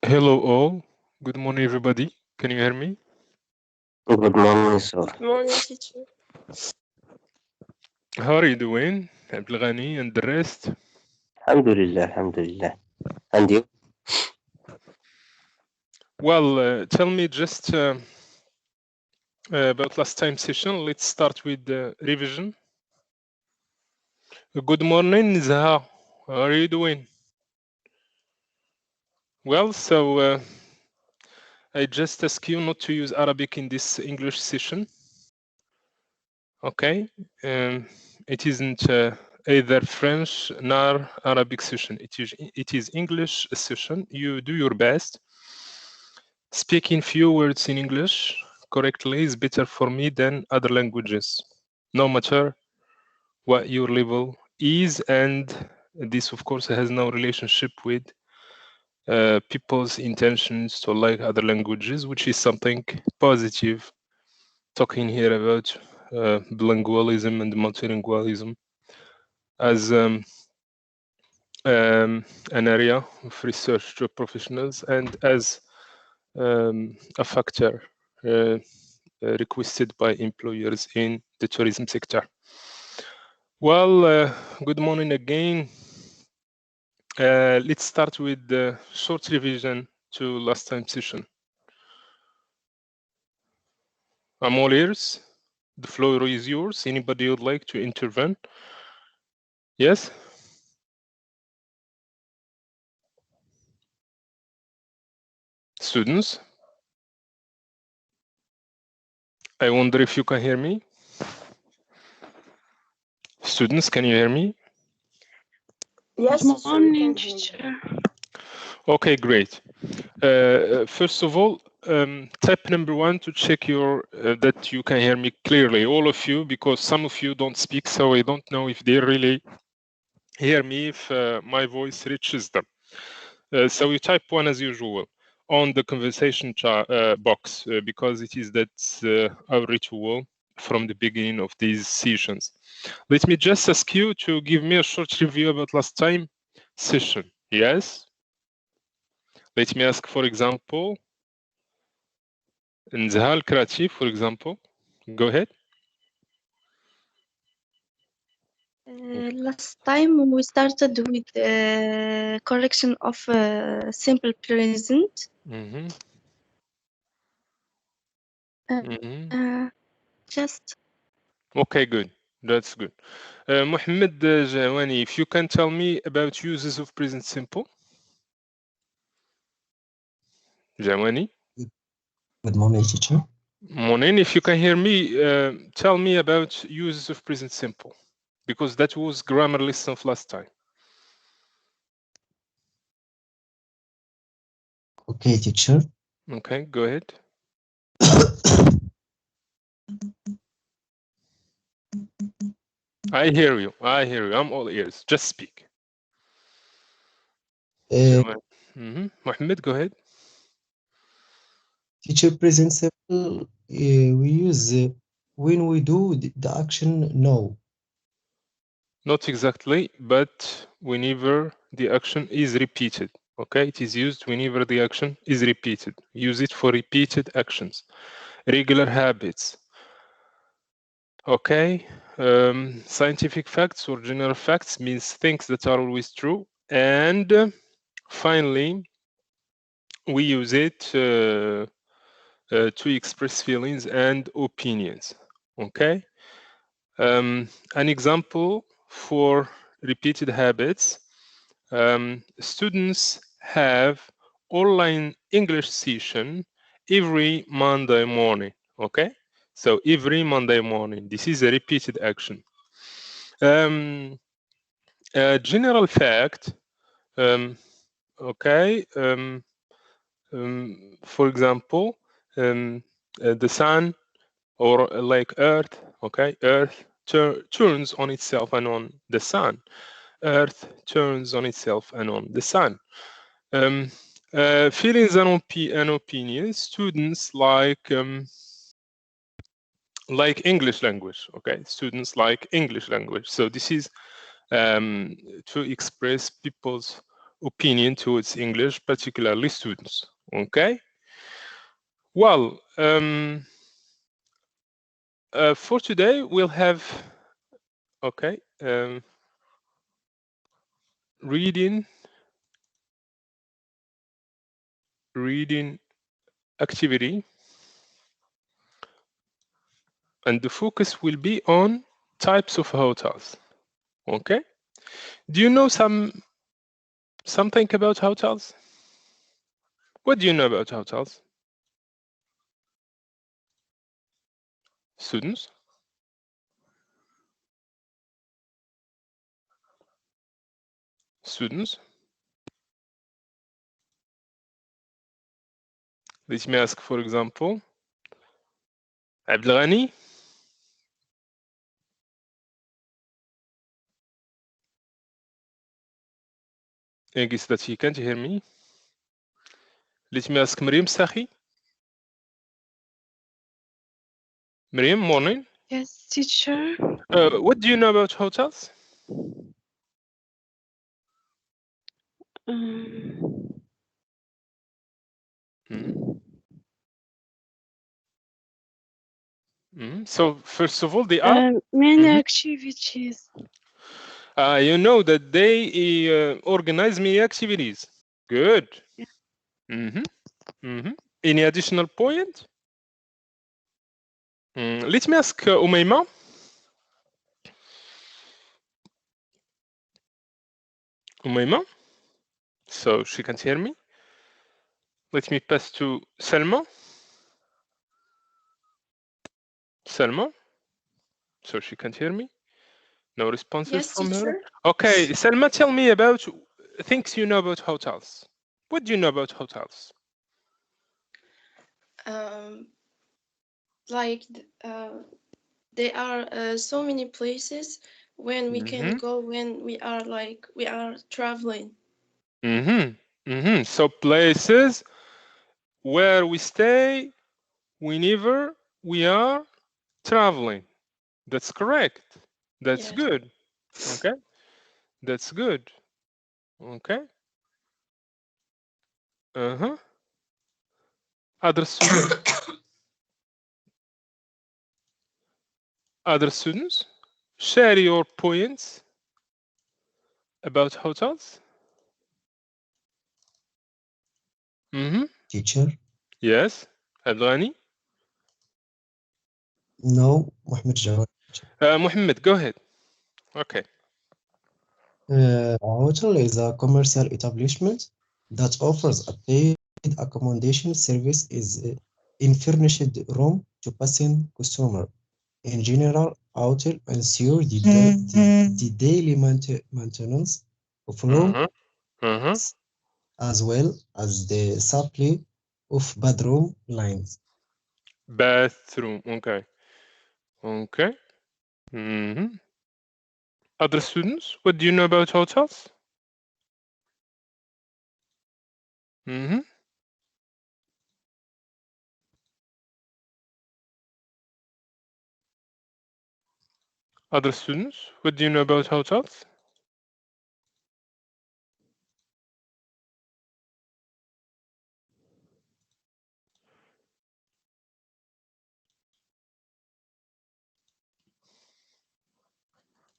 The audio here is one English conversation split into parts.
Hello all. Good morning, everybody. Can you hear me? Good morning, sir. Morning, teacher. How are you doing, Abdelghani and the rest? Alhamdulillah, alhamdulillah. And you? Well, tell me just about last time session. Let's start with the revision. Good morning, Zaha. How are you doing? Well, so I just ask you not to use Arabic in this English session. Okay, it isn't either French nor Arabic session. It is English session. You do your best. Speaking few words in English correctly is better for me than other languages, no matter what your level is. And this, of course, has no relationship with people's intentions to like other languages, which is something positive. Talking here about bilingualism and multilingualism as an area of research to professionals and as a factor requested by employers in the tourism sector. Well, good morning again. Let's start with the short revision to last time session. I'm all ears. The floor is yours. Anybody would like to intervene? Yes? Students? I wonder if you can hear me. Students, can you hear me? Yes, Good teacher, we morning, can hear you. teacher. Okay, great. First of all, tap number 1 to check your that you can hear me clearly, all of you, because some of you don't speak, so I don't know if they really hear me, if my voice reaches them. So you type 1 as usual on the conversation box, because it is that our ritual from the beginning of these sessions. Let me just ask you to give me a short review about last time session. Yes? Let me ask, for example, Nzahal Krati, for example. Go ahead. Last time we started with correction of simple present. Mm-hmm. Just Okay, good. That's good. Mohammed Jawani, if you can tell me about uses of present simple. Jawani. Good morning, teacher. Monin, if you can hear me, tell me about uses of present simple, because that was grammar lesson of last time. Okay, teacher. Okay, go ahead. I hear you. I hear you. I'm all ears. Just speak. Mohammed, go ahead. Teacher, present simple, we use when we do the action now. Not exactly, but whenever the action is repeated. Okay, it is used whenever the action is repeated. Use it for repeated actions, regular habits. Okay, scientific facts or general facts means things that are always true. And finally, we use it to express feelings and opinions. Okay, an example for repeated habits. Students have online English session every Monday morning. Okay, so every Monday morning, this is a repeated action. A general fact, okay, for example, the sun or like Earth, okay, Earth turns on itself and on the sun. Earth turns on itself and on the sun. Feelings and opinions, students like English language, okay? Students like English language. So this is to express people's opinion towards English, particularly students. Okay. Well, for today we'll have reading activity, and the focus will be on types of hotels. Okay. Do you know something about hotels? What do you know about hotels? Students? Students? Let me ask, for example, Abdelghani? I guess that he can't hear me. Let me ask Miriam Sakhi. Miriam, morning. Yes, teacher. What do you know about hotels? So first of all, they are many activities. you know that they organize many activities. Good. Yeah. Any additional point? Let me ask Umayma. Umayma? So she can't hear me. Let me pass to Salma. Salma? So she can't hear me. No responses Yes, from her. teacher. Okay, Salma, tell me about things you know about hotels. What do you know about hotels? Like there are so many places when we can go when we are traveling. So places where we stay whenever we are traveling. That's correct. That's Yes. good. Okay. That's good. Okay. Other students? Other students? Share your points about hotels. Teacher? Yes. Adlani? No, Mohammed Jawad. Mohammed, go ahead. Okay. A hotel is a commercial establishment that offers a paid accommodation service in furnished room to passing customer. In general, hotel ensure the daily maintenance of room as well as the supply of bedroom lines. Bathroom. Okay. Okay. Other students, what do you know about hotels? Other students, what do you know about hotels?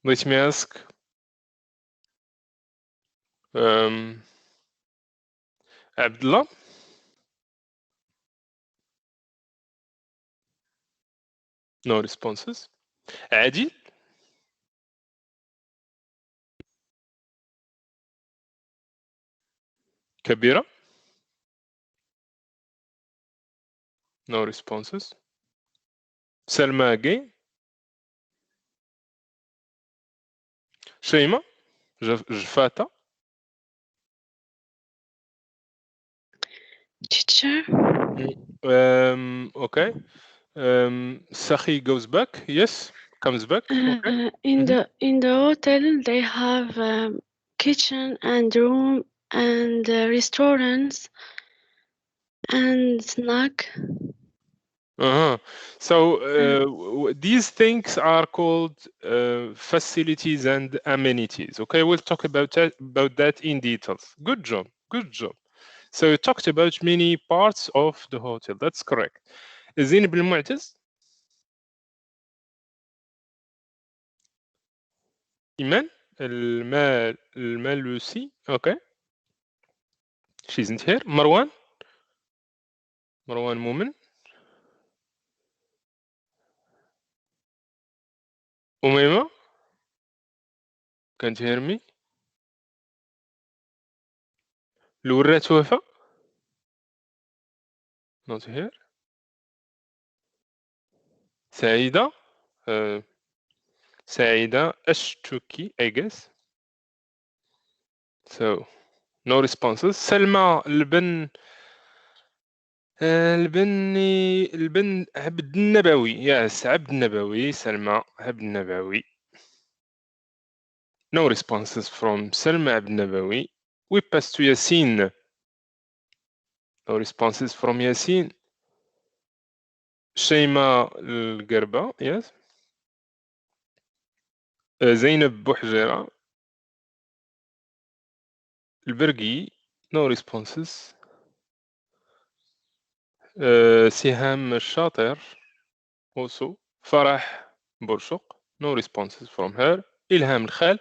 Let me ask Abdullah. No responses. Adi? Kabira? No responses. Salma again? Shaima? Jafata? Teacher. Okay. Sahi goes back. Yes, comes back. Okay. In the hotel they have kitchen and room and restaurants and snack. So these things are called facilities and amenities. Okay, we'll talk about that in details. Good job. Good job. So you talked about many parts of the hotel. That's correct. زين بالمعتز. إيمان المالوسي. Okay. She isn't here. Marwan Moomin. Umayma, can't you hear me? لورات وفاء. Not here. سعيدة. سعيدة أشتكي, I guess. So, no responses. سلمى البن عبد النبوي. Yes, عبد النبوي. سلمى عبد النبوي. No responses from سلمى عبد النبوي. We pass to Yassine. No responses from Yassine. شيماء القربة. Yes. زينب بوحجيرة. البرقي. No responses. سهام الشاطر. Also. فرح برشق. No responses from her. إلهام الخال.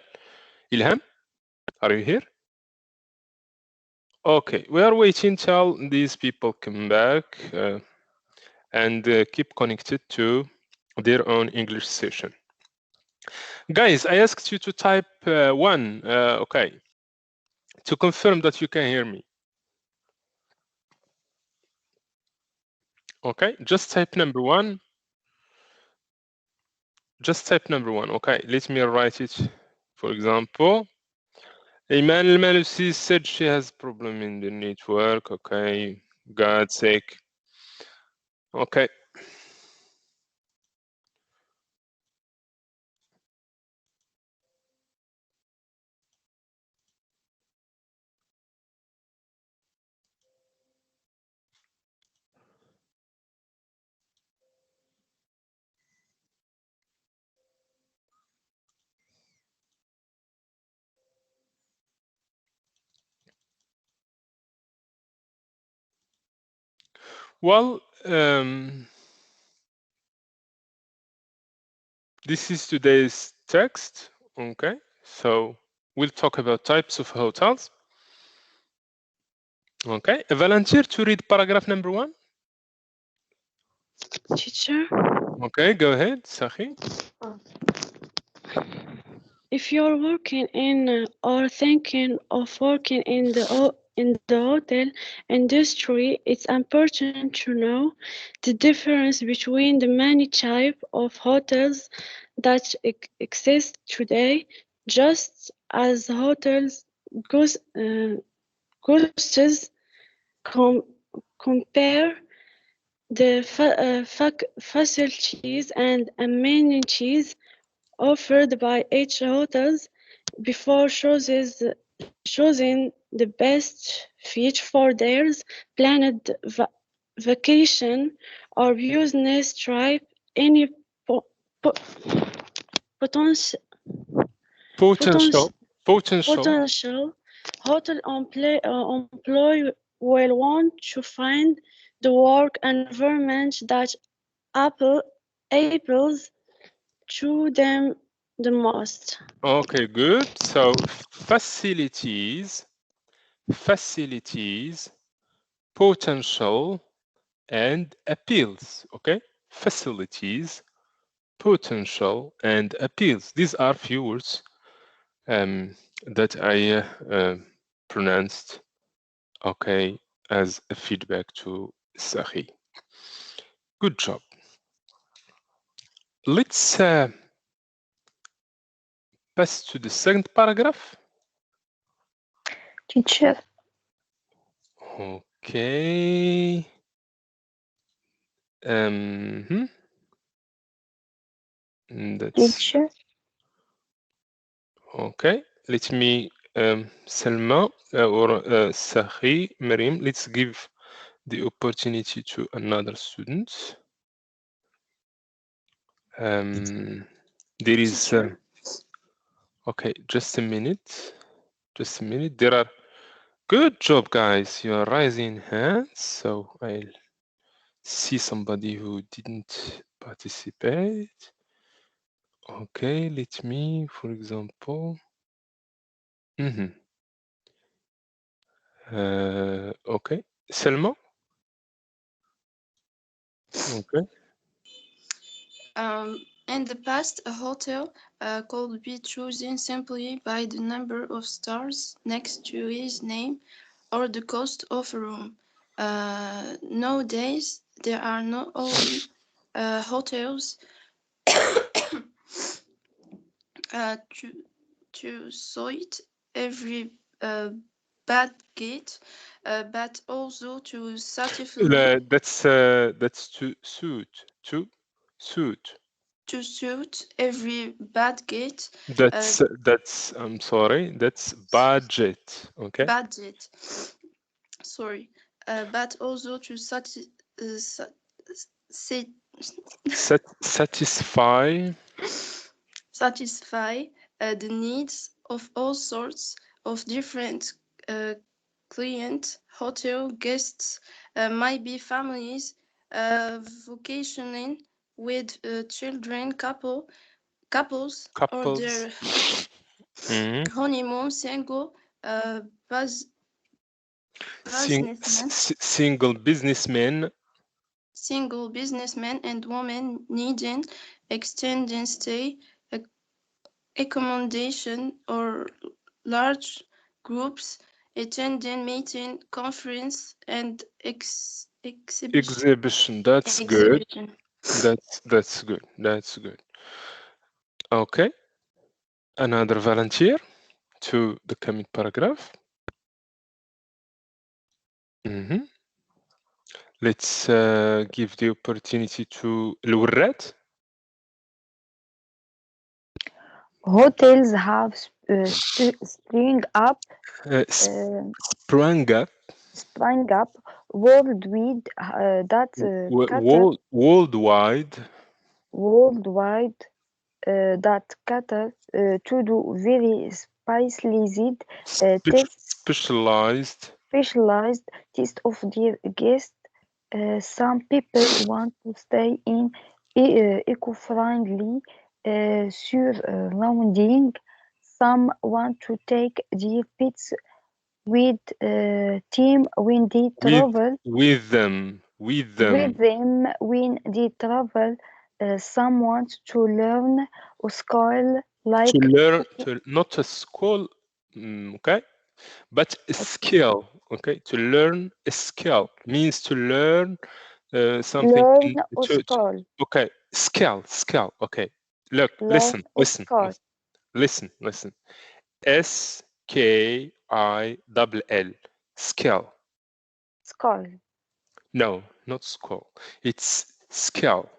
إلهام, are you here? Okay, we are waiting till these people come back and keep connected to their own English session. Guys, I asked you to type one, okay, to confirm that you can hear me. Okay, just type number one. Just type number one. Okay, let me write it. For example, Iman al-Malusi said she has problem in the network. Okay, God's sake. Okay. Well, this is today's text. Okay, so we'll talk about types of hotels. Okay, a volunteer to read paragraph number one. Teacher, Okay, go ahead, Sahi. if you're working in or thinking of working in the hotel industry, it's important to know the difference between the many types of hotels that exist today, just as hotels costs compare the facilities and amenities offered by each hotels before choosing the best fit for their planned vacation or business trip. Any potential hotel employee will want to find the work environment that appeals to them the most. Okay, good. So facilities, potential, and appeals. Okay, facilities, potential, and appeals. These are few words that I pronounced, okay, as a feedback to Sahi. Good job. Let's pass to the second paragraph. Teacher. Okay. That's Teacher. okay. Let me Selma or Sahi, Marim, let's give the opportunity to another student. There is okay, just a minute. Just a minute. There are good job, guys. You are raising hands. So I'll see somebody who didn't participate. Okay, let me, for example. Okay, Selma. Okay. In the past, a hotel could be chosen simply by the number of stars next to his name or the cost of a room. Nowadays, there are not only hotels to suit every bad gate, but also to satisfy That's to suit. To suit every bad gate. That's I'm sorry. That's budget. Okay. Budget. Sorry, but also to Satisfy satisfy the needs of all sorts of different client. Hotel guests might be families vacationing with children, couples, or their honeymoon, single businessmen, single businessmen, and women needing extended stay accommodation, or large groups attending meeting, conference, and exhibition. That's good. That's good. That's good. Okay. Another volunteer to the coming paragraph. Let's give the opportunity to Lurret. Hotels have sprung up worldwide that cater to do very specialized taste of their guests. Some people want to stay in eco-friendly surrounding. Some want to take their pets with team when they travel. With them when they travel. Some want to learn a skill like not a school, okay, but a skill. Okay, to learn a skill means to learn something. Okay, skill. Okay, look, listen. SKILL. Skill. No, not school. It's skill.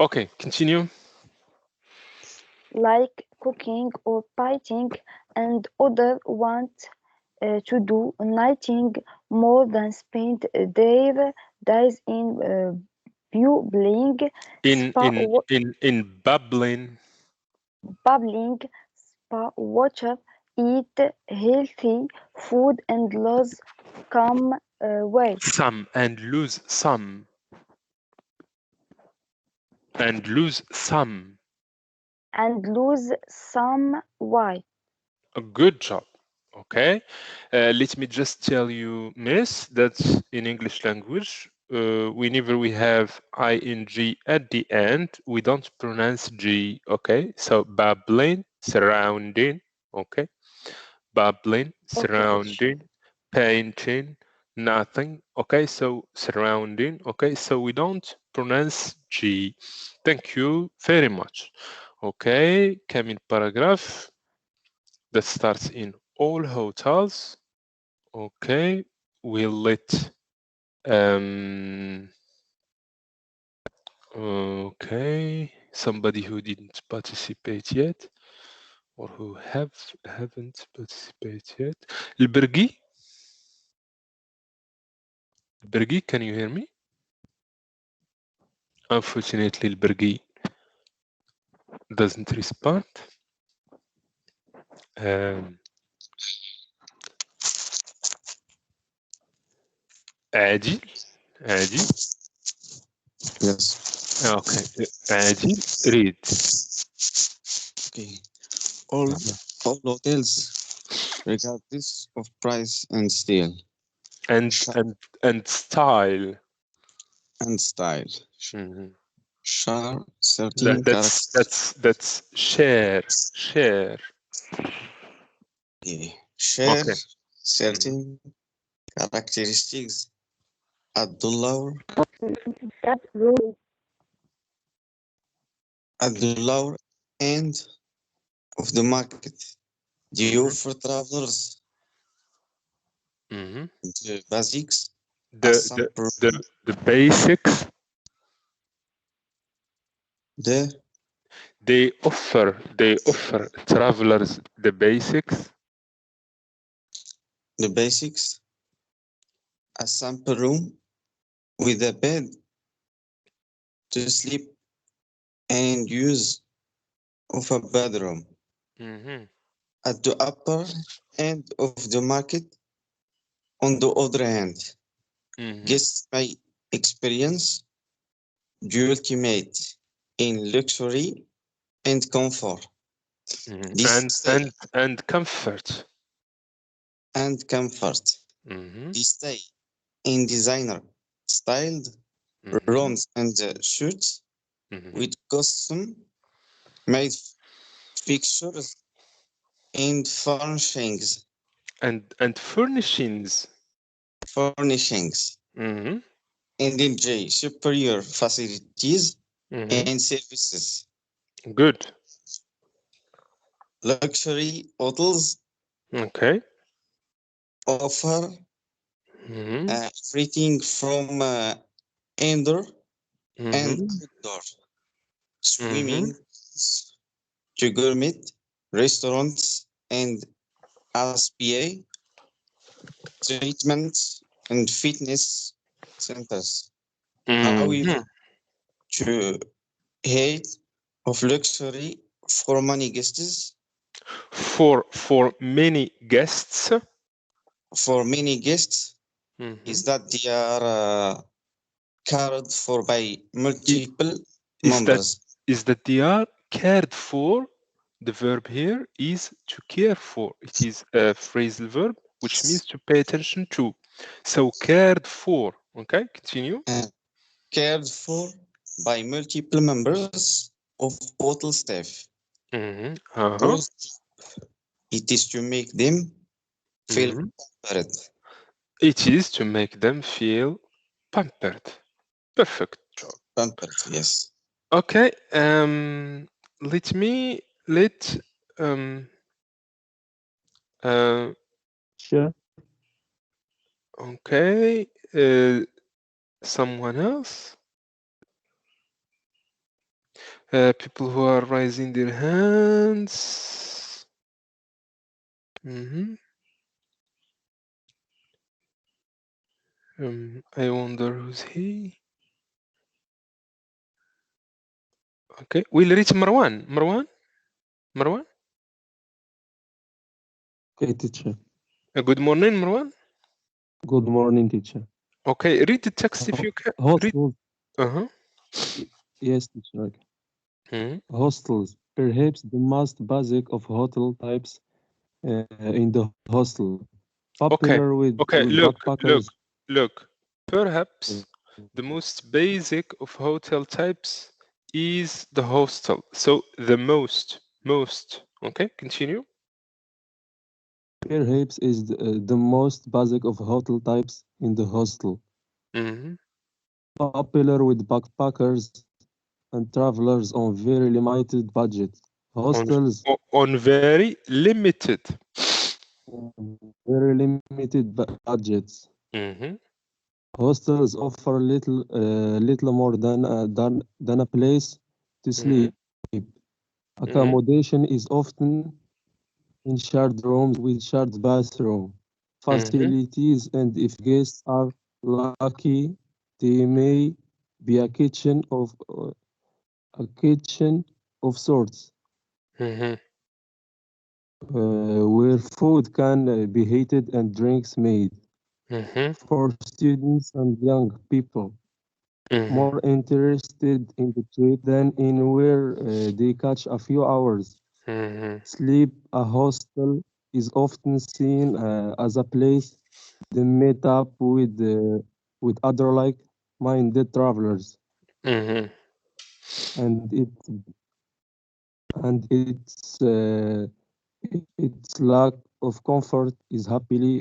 Okay, continue. Like cooking or painting, and others want to do nothing more than spend their days in bubbling spa water, eat healthy food, and lose weight. Lose some weight. A good job. Okay, let me just tell you, miss, that in English language, whenever we have ing at the end, we don't pronounce g. Okay, so babbling, surrounding. Okay, babbling, surrounding, painting, nothing. Okay, so surrounding. Okay, so we don't pronounce g. Thank you very much. Okay, coming paragraph that starts in all hotels. Okay, we'll let okay, somebody who didn't participate yet or who haven't participated yet. Bergi, can you hear me? Unfortunately, البرقي doesn't respond. عادل عادل. Yes. Okay. عادل read. Okay. All hotels, regardless of price and style. And style. And style. Mhm. Share certain That's share. share Okay. certain characteristics at the lower end of the market. They offer travelers the basics, The basics. They offer travelers the basics. A sample room with a bed to sleep and use of a bedroom. At the upper end of the market, on the other hand, guests may experience the ultimate in luxury and comfort. And comfort. They stay in designer styled rooms and suites with custom made fixtures and furnishings. And enjoy superior facilities and services. Good. Luxury hotels offer everything from indoor and outdoor swimming to gourmet restaurants and spa treatments and fitness centers. However, to height of luxury for many guests. For many guests. Is that they are cared for by multiple members. Is that they are cared for. The verb here is to care for. It is a phrasal verb which means to pay attention to. So cared for. Okay, continue. Cared for by multiple members of hotel staff. It is to make them feel pampered. It is to make them feel pampered. Perfect job. Pampered, yes. Okay. Sure. Okay. Someone else? People who are raising their hands. I wonder who's he. Okay, we'll reach Marwan. Marwan? Okay, teacher. Good morning, Marwan. Good morning, teacher. Okay, read the text if you can. Hostels. Yes, teacher. Hostels, perhaps the most basic of hotel types in the hostel. Popular with backpackers. Look. Perhaps the most basic of hotel types is the hostel. So the most. Okay, continue. Perhaps is the most basic of hotel types in the hostel. Popular with backpackers and travelers on very limited budget. Hostels on very limited. Very limited budgets. Hostels offer little more than a place to sleep. Accommodation is often in shared rooms with shared bathroom facilities, and if guests are lucky, they may be a kitchen of sorts, Mhm. where food can be heated and drinks made Mhm. for students and young people Mhm. more interested in the trip than in where they catch a few hours Mhm. sleep. A hostel is often seen as a place they meet up with other like-minded travelers, Mhm. and its its lack of comfort is happily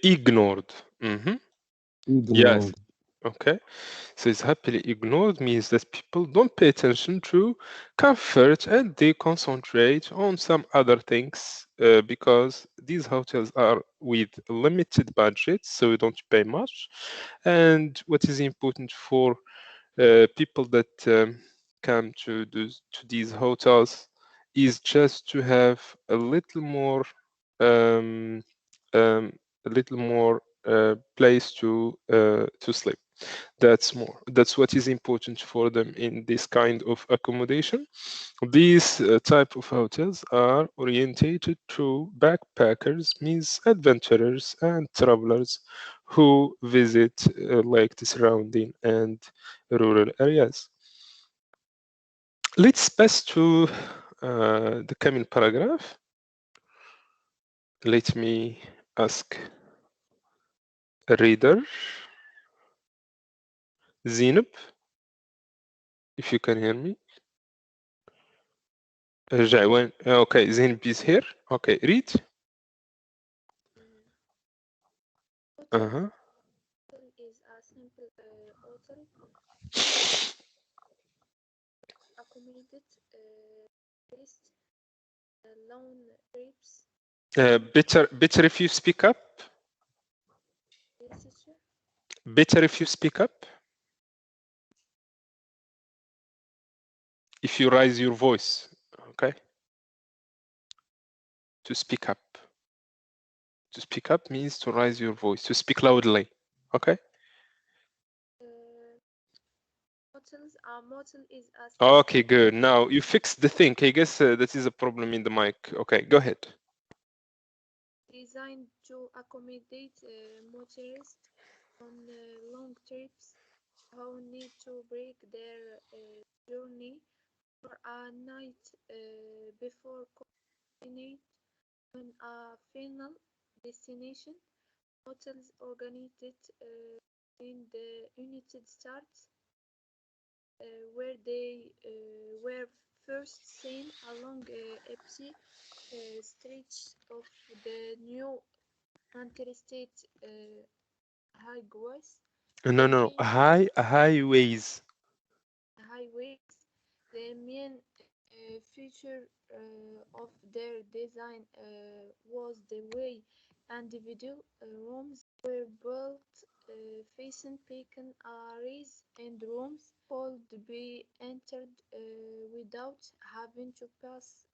Ignored. Mhm. Yes. ignored. Okay. So it's happily ignored means that people don't pay attention to comfort and they concentrate on some other things because these hotels are with limited budgets, so you don't pay much. And what is important for people that come to these hotels is just to have a little more um, um, a little more place to sleep. That's what is important for them in this kind of accommodation. These type of hotels are orientated to backpackers, means adventurers and travelers who visit like the surrounding and rural areas. Let's pass to the coming paragraph. Let me ask a reader, Zinab, if you can hear me. Jaiwan. Okay, Zinab is here. Okay, read. Uh-huh. Hotel is a simple hotel accommodate tourists, long trips, Better if you speak up. research, Better if you speak up. If you raise your voice, okay? To speak up. To speak up means to raise your voice, to speak loudly, okay? motel is a Okay, good. Now you fixed the thing. I guess that is a problem in the mic. Okay, go ahead. designed to accommodate motorists on long trips who need to break their journey for a night before continuing on a final destination. Hotels organized in the United States where they were first seen along a busy stretch of the new interstate highways. No, The no, main highways. highways, the main feature of their design was the way individual rooms were built facing vacant areas, and rooms could be entered without having to pass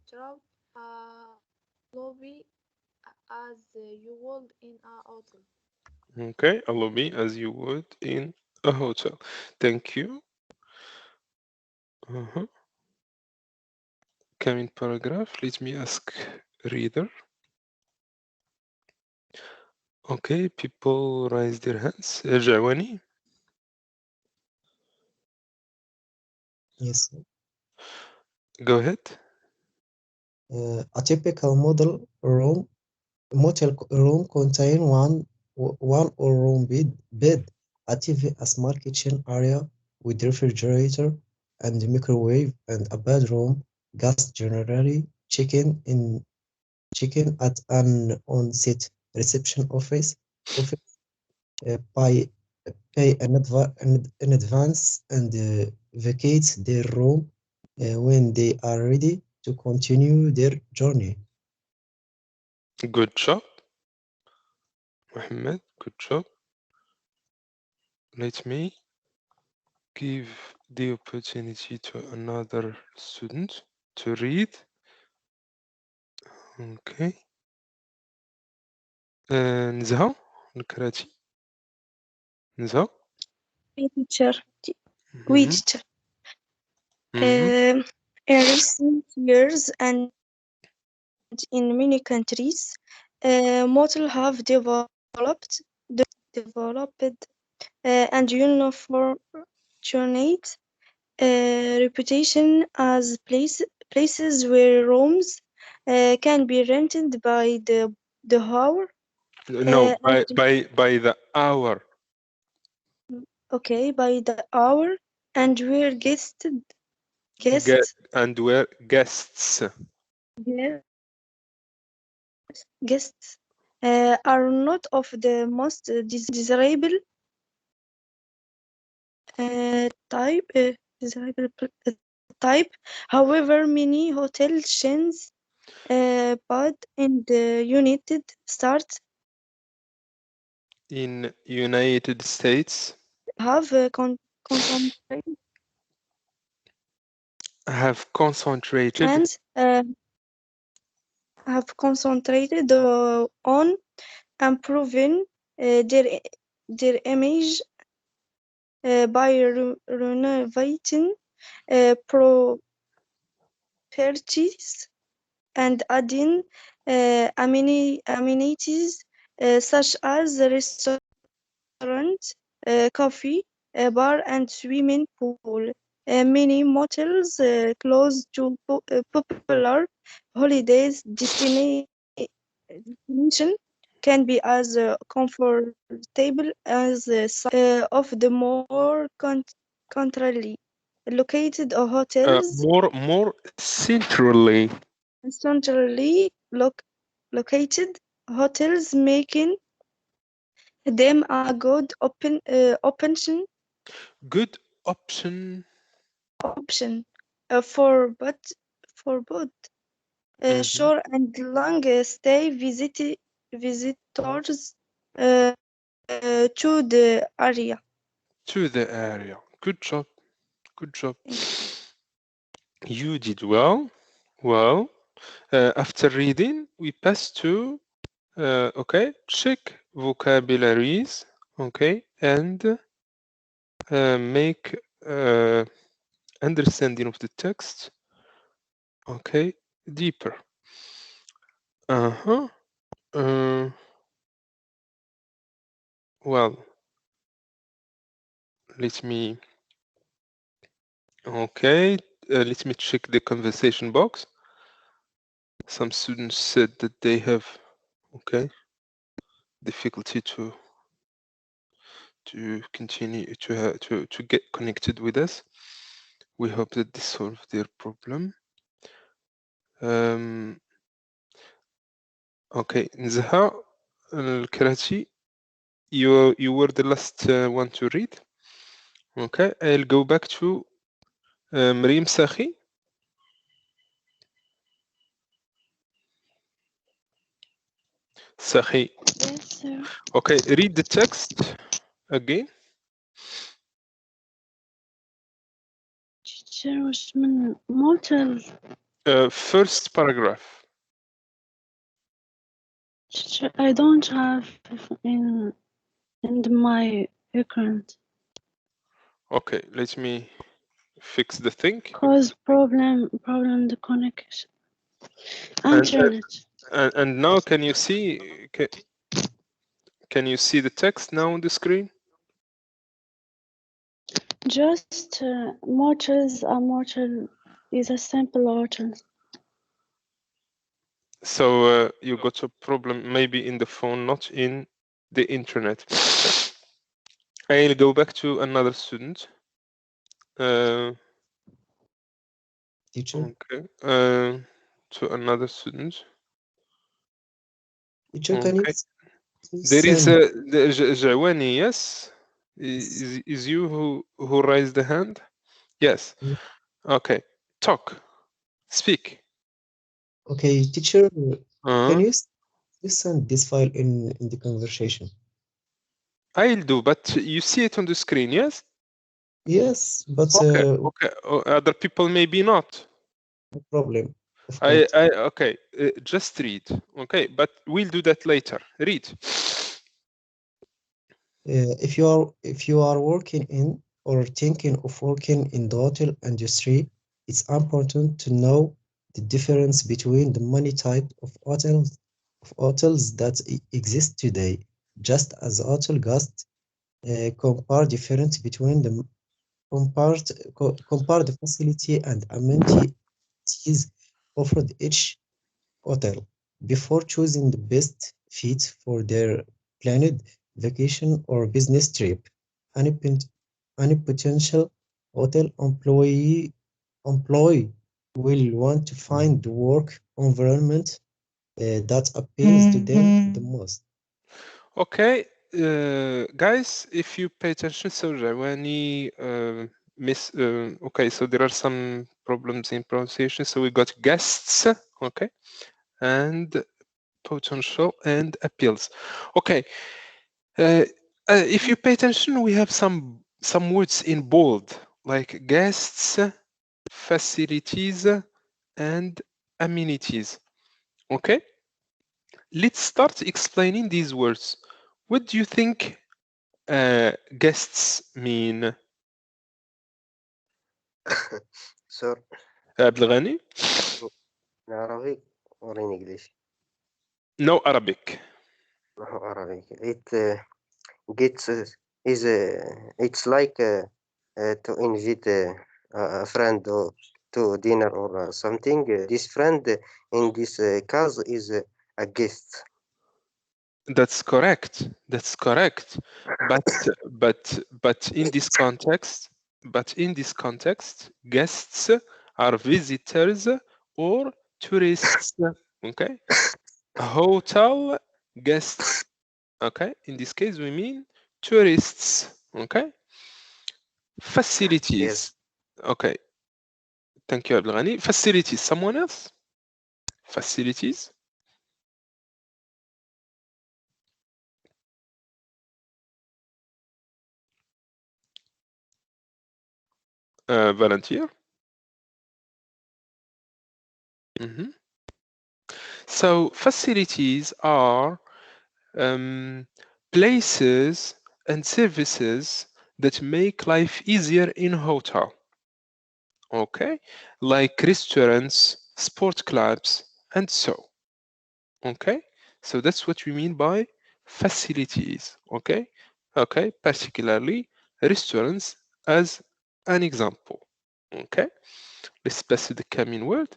through a lobby as you would in a hotel. Okay, a lobby as you would in a hotel. Thank you. Uh-huh. Coming paragraph. Let me ask reader. Okay, people raise their hands. Jawani, Yes. go ahead. A typical motel room contain one or room bed, a TV, a small kitchen area with refrigerator and microwave, and a bedroom. Guests generally check in at an on-site reception office by pay in advance and vacate their room when they are ready to continue their journey. Good job, Mohammed. Good job. Let me give the opportunity to another student to read. Okay. Nizha Nkrati. Nza? teacher. Mhm. We teacher. In recent years and in many countries, models have developed and unfortunate reputation as places where rooms can be rented by the hour. No, And by the hour. okay, by the hour, and where guests And where guests. guests are not of the most desirable type. Type. However, many hotel chains, but in the United States, In United States have have concentrated and have concentrated on improving their image by renovating properties and adding amenities such as a restaurant, coffee, bar, and swimming pool. Many motels close to popular holidays destination can be as comfortable as some of the more centrally located hotels. more centrally. Centrally located hotels, making them a good Good option. option for both short and long stay visitors to the area. To the area. Good job. Good job. You did well. Well, after reading, we pass to okay, check vocabularies. Okay, and make understanding of the text. Okay, deeper. Well, let me. Okay, let me check the conversation box. Some students said that they have, okay, difficulty to continue to get connected with us. We hope that this solves their problem. Okay, Nzaha Al-Karachi, you were the last one to read. Okay, I'll go back to Marim Sakhi. Sakhi. Yes, sir. Okay, read the text again. Teacher was motel. First paragraph. Teacher, I don't have in my account. Okay, let me fix the thing. Cause problem the connection. Internet. And now can you see can you see the text now on the screen? Just motels. A motel is a simple hotel. So you got a problem maybe in the phone, not in the internet. I'll go back to another student. Teacher, Okay. To another student. teacher, can you Okay. please There is send the Jawani, yes? Is you who raised the hand? Yes. Okay. Talk. Speak. Okay, teacher, can Uh, you send this file in the conversation? I'll do, but you see it on the screen, yes? Yes, but Okay. Okay. Other people maybe not. no problem. Of course. Okay. Just read. Okay, but we'll do that later. Read. if you are working in or thinking of working in the hotel industry, it's important to know the difference between the many types of hotels that exist today. Just as hotel guests compare difference between the compare the facility and amenities offered each hotel before choosing the best fit for their planned vacation or business trip. Any, any potential hotel employee will want to find the work environment that appeals to them the most. Okay, guys, if you pay attention, so Jawani okay, so there are some problems in pronunciation. So we got guests, okay, and potential and appeals. Okay, if you pay attention, we have some words in bold, like guests, facilities, and amenities. Okay, let's start explaining these words. What do you think guests mean? Sir, عبد الغني? in Arabic or in English? No Arabic. No, Arabic. It gets is it's like to invite a friend or to dinner or something. This friend in this case is a guest. That's correct. That's correct. But in this context, guests are visitors or tourists. Okay. A hotel guests. Okay. In this case, we mean tourists. Okay. Facilities. Yes. Okay. Thank you, Abdelghani. Facilities. Someone else? Facilities. Volunteer. So facilities are places and services that make life easier in hotel. Okay, like restaurants, sport clubs, and so. Okay, so that's what we mean by facilities. Okay, okay, particularly restaurants as an example. Okay, let's pass to the coming word.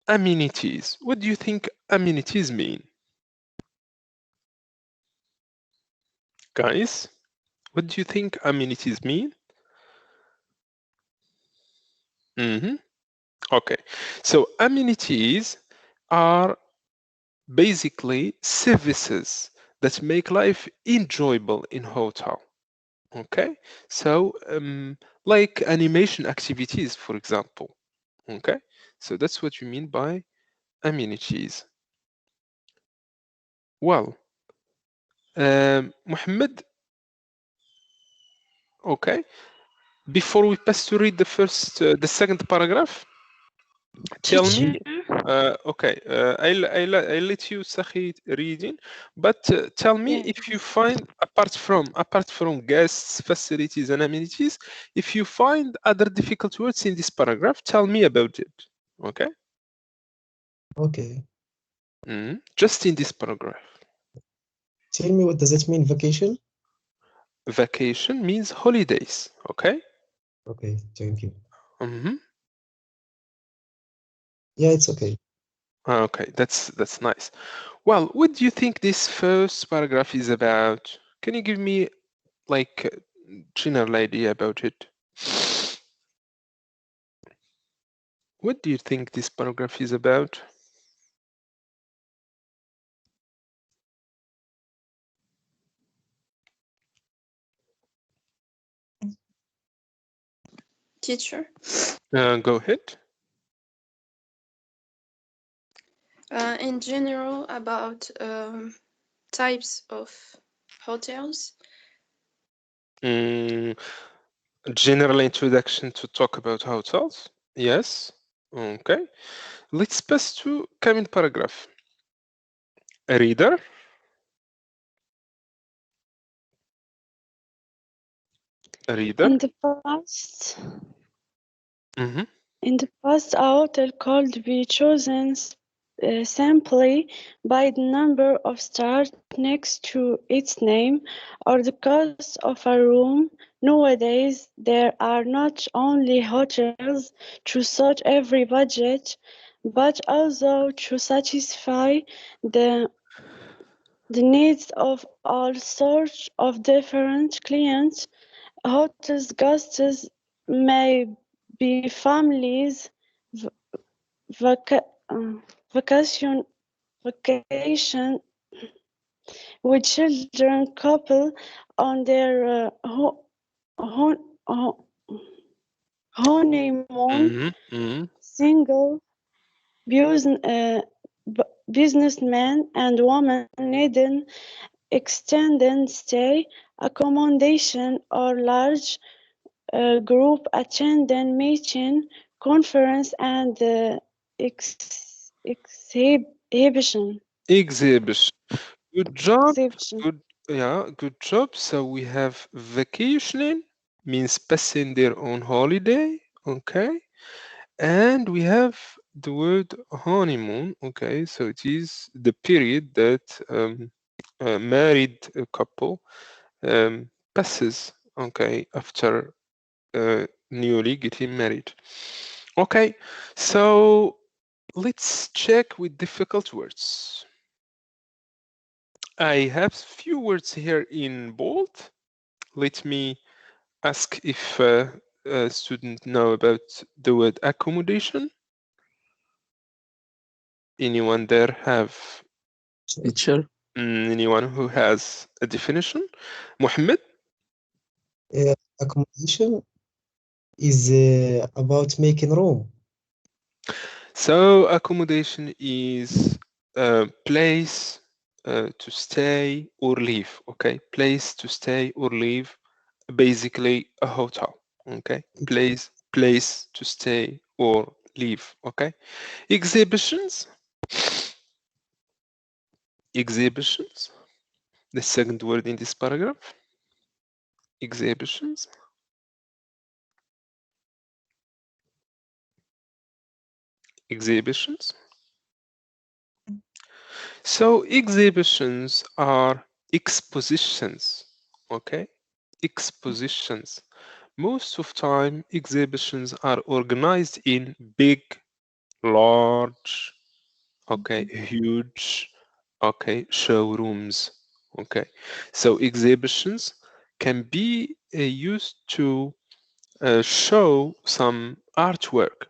Amenities. What do you think amenities mean? Guys, what do you think amenities mean? Okay, so amenities are basically services that make life enjoyable in hotel. Okay, so like animation activities, for example. Okay, so that's what you mean by amenities. Well, Mohammed, okay, before we pass to read the second paragraph, tell me. Okay, I'll let you Sahi reading, but tell me if you find apart from guests, facilities, and amenities, if you find other difficult words in this paragraph, tell me about it. Okay. Okay. Just in this paragraph. Tell me, what does it mean, vacation? Vacation means holidays. Okay. Okay, thank you. Yeah, it's okay. Okay, that's nice. Well, what do you think this first paragraph is about? Can you give me like a general idea about it? What do you think this paragraph is about? Teacher. Go ahead. In general, about types of hotels. General introduction to talk about hotels. Yes. Okay. Let's pass to coming paragraph. A reader. A reader. In the past, Mhm. in the past, a hotel could be chosen simply by the number of stars next to its name or the cost of a room. Nowadays, there are not only hotels to suit every budget, but also to satisfy the the needs of all sorts of different clients. Hotels guests may be families, v- vaca- uh, vacation, vacation with children, couple on their hon- ho- honeymoon, Mhm. Mhm. single, businessmen and women needing extended stay accommodation or large group attending meeting, conference, and exhibition. Exhibition. Good job. Exhibition. Good. Yeah. Good job. So we have vacationing means passing their own holiday. Okay. And we have the word honeymoon. Okay. So it is the period that a married couple passes. Okay. After newly getting married. Okay. So let's check with difficult words. I have few words here in bold. Let me ask if a student know about the word accommodation. Anyone there have Teacher. anyone who has a definition? Mohammed? Accommodation is about making room. So accommodation is a place to stay or live. Okay, place to stay or live, basically a hotel. Okay, place to stay or live. Okay, exhibitions. Exhibitions. The second word in this paragraph. Exhibitions. Exhibitions. So exhibitions are expositions. Okay, expositions. Most of time exhibitions are organized in big, large, okay, huge, okay, showrooms. Okay, so exhibitions can be used to show some artwork,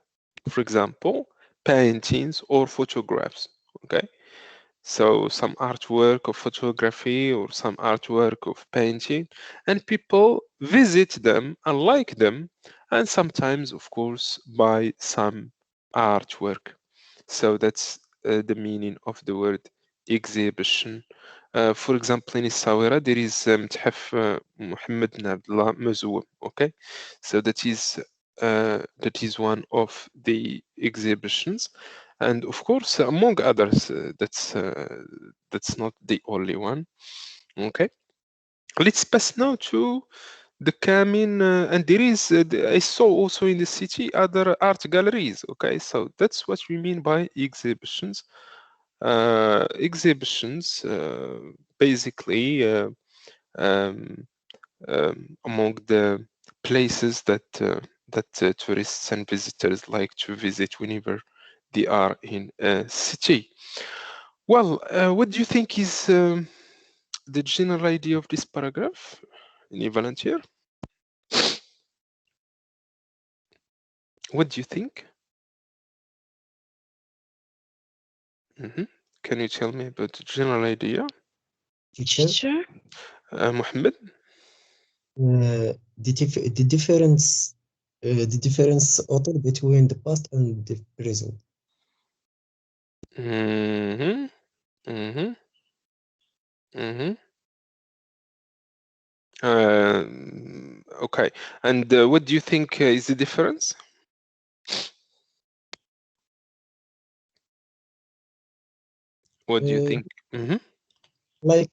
for example, paintings or photographs. Okay, so some artwork of photography or some artwork of painting, and people visit them and like them, and sometimes, of course, buy some artwork. So that's the meaning of the word exhibition. For example, in Essaouira, there is متحف محمد بن عبد الله مزوم. Okay, so that is one of the exhibitions, and of course, among others, that's not the only one. Okay, let's pass now to the coming, and there is I saw also in the city other art galleries. Okay, so that's what we mean by exhibitions. Exhibitions basically among the places that tourists and visitors like to visit whenever they are in a city. Well, what do you think is the general idea of this paragraph? Any volunteer? What do you think? Mhm. Can you tell me about the general idea? Teacher, Teacher. Mohammed? The difference order between the past and the present. Mm-hmm. Mm-hmm. Mm-hmm. Okay. And what do you think is the difference? What do you think? Mm-hmm. Like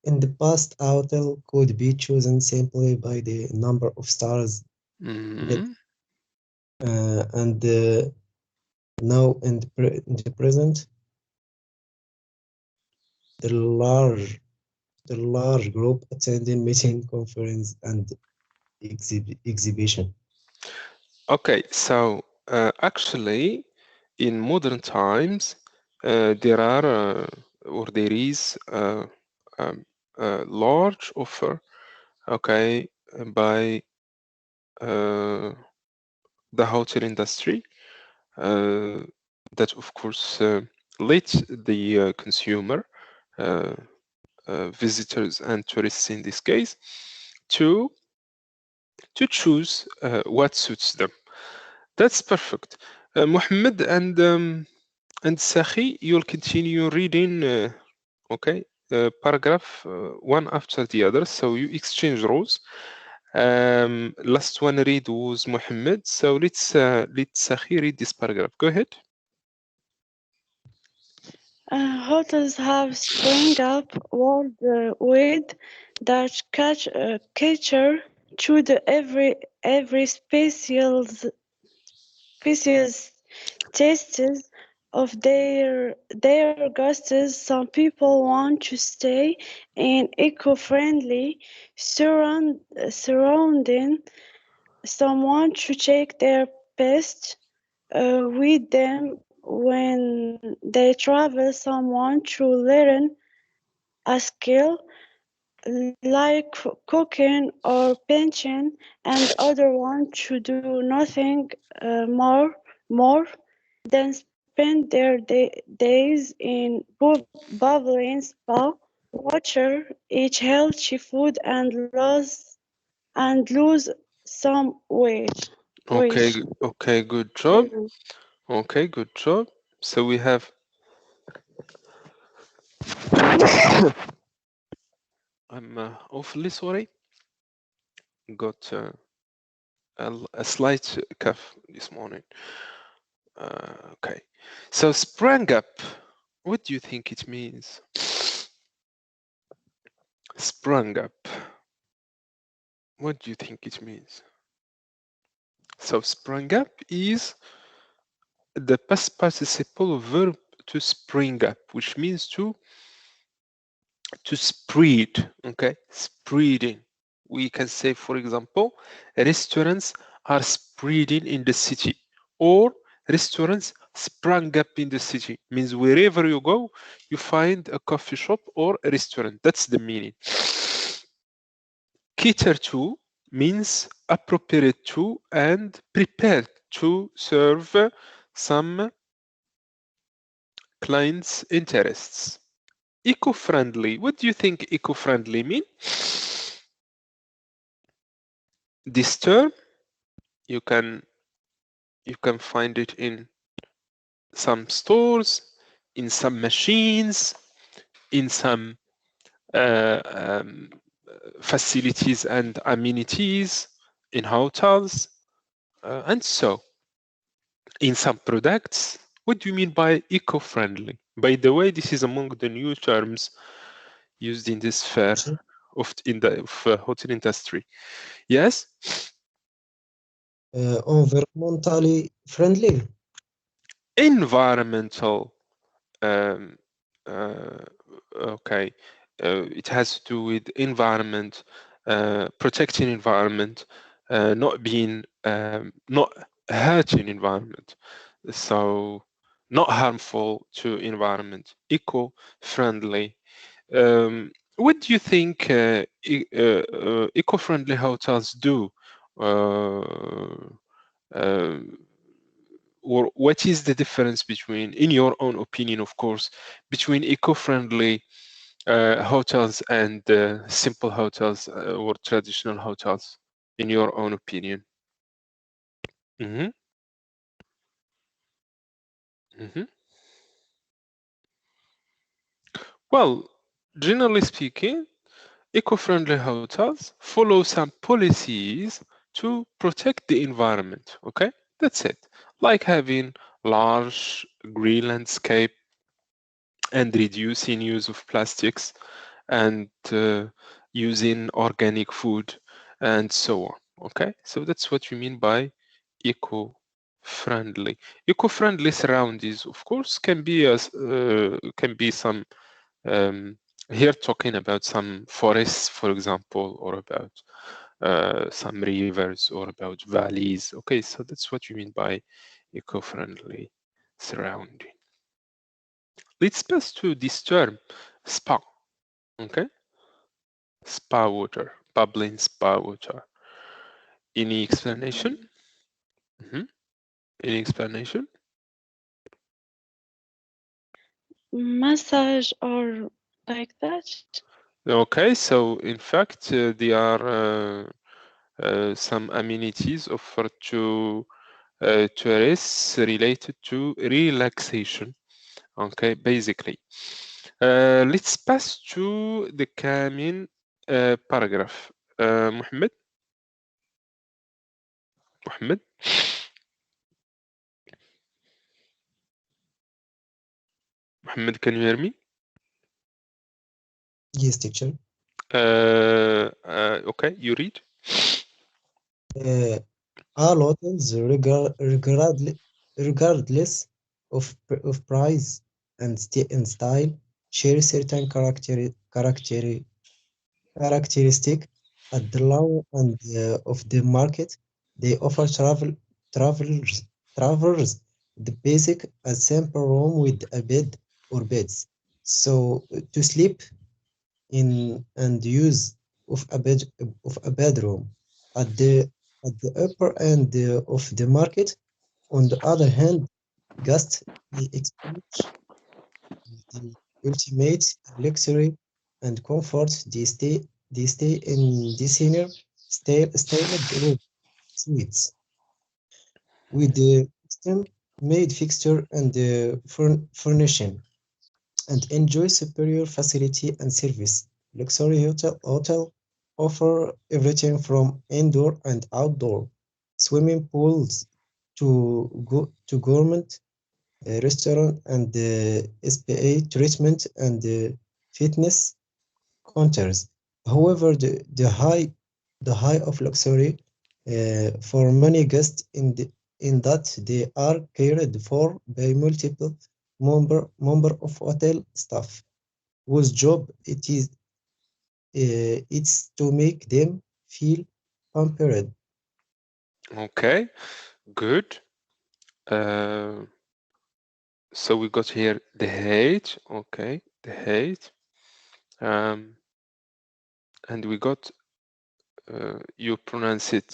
In the past, a hotel could be chosen simply by the number of stars Mhm. and now in the present, the large the large group attending meeting, conference, and exhibition. Okay, so actually, in modern times, there are or there is a large offer, okay, by the hotel industry that, of course, let the consumer, visitors and tourists in this case, to choose what suits them. That's perfect. Mohammed and Sakhi, you'll continue reading, okay, paragraph one after the other. So you exchange roles. Last one read was Mohammed. So let Sakhi read this paragraph. Go ahead. Hotels have sprung up worldwide that cater to the every species tastes of their guests. Some people want to stay in eco-friendly surrounding. Some want to take their pets with them when they travel. Some want to learn a skill like cooking or painting, and other want to do nothing more than spend their days in bubbling spa water, eat healthy food, and lose some weight. Okay, Weight. okay, good job. Okay, good job. So we have I'm awfully sorry. Got a slight cough this morning. Okay. So sprang up. What do you think it means? Sprung up. What do you think it means? So sprung up is the past participle verb to spring up, which means to spread. Okay, spreading. We can say, for example, restaurants are spreading in the city, or restaurants sprang up in the city. Means wherever you go, you find a coffee shop or a restaurant. That's the meaning. Cater to means appropriate to and prepared to serve some clients' interests. Eco-friendly. What do you think eco-friendly mean? This term you can find it in some stores, in some machines, in some facilities and amenities, in hotels, and so in some products. What do you mean by eco-friendly? By the way, this is among the new terms used in this sphere of hotel industry. Yes. Environmentally friendly. Environmental. Um, uh, okay. It has to do with environment, protecting environment, not being, not hurting environment. So not harmful to environment, eco-friendly. What do you think eco-friendly hotels do? Or what is the difference between, in your own opinion, of course, between eco-friendly hotels and simple hotels or traditional hotels, in your own opinion? Mm-hmm. Mm-hmm. Well, generally speaking, eco-friendly hotels follow some policies to protect the environment. Okay, that's it. Like having large green landscape and reducing use of plastics and using organic food and so on. Okay, so that's what you mean by eco-friendly. Eco-friendly surroundings, of course, can be some here talking about some forests, for example, or about some rivers or about valleys. Okay, so that's what you mean by eco-friendly surrounding. Let's pass to this term, spa. Okay, spa water, bubbling spa water. Any explanation? Any explanation? Massage or like that. Okay, so in fact, there are some amenities offered to tourists related to relaxation. Okay, basically. Let's pass to the coming paragraph. Mohammed? Mohammed? Mohammed, can you hear me? Yes, teacher. Okay, you read. All hotels, regardless of price and style, share certain characteristic at the low end of the market. They offer travelers the basic and simple room with a bed or beds. So to sleep in and use of a bedroom at the upper end of the market. On the other hand, guests may experience the ultimate luxury and comfort. They stay in designer styled room suites with the custom made fixture and furnishing, and enjoy superior facility and service. Luxury hotel offer everything from indoor and outdoor swimming pools to gourmet restaurant and SPA treatment and fitness counters. However, the high of luxury for many guests in that they are cared for by multiple member of hotel staff whose job it's to make them feel pampered. Okay, good. So we got here the hate. Okay, the hate. And we got, you pronounce it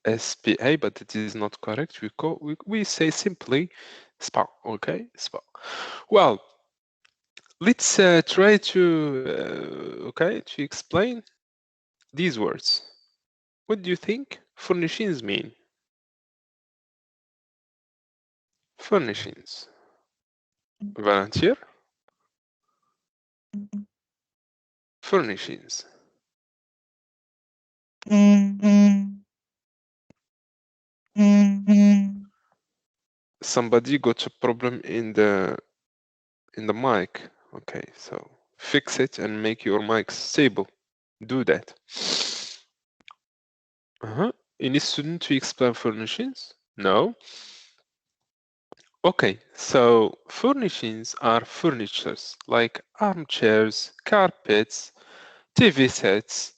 SPA, but it is not correct. We say simply SPA. Okay, SPA. Well, let's try to explain these words. What do you think furnishings mean? Furnishings. Volunteer? Furnishings. Somebody got a problem in the mic. Okay, so fix it and make your mic stable. Do that. Any student to explain furnishings? No? Okay, so furnishings are furnitures like armchairs, carpets, TV sets,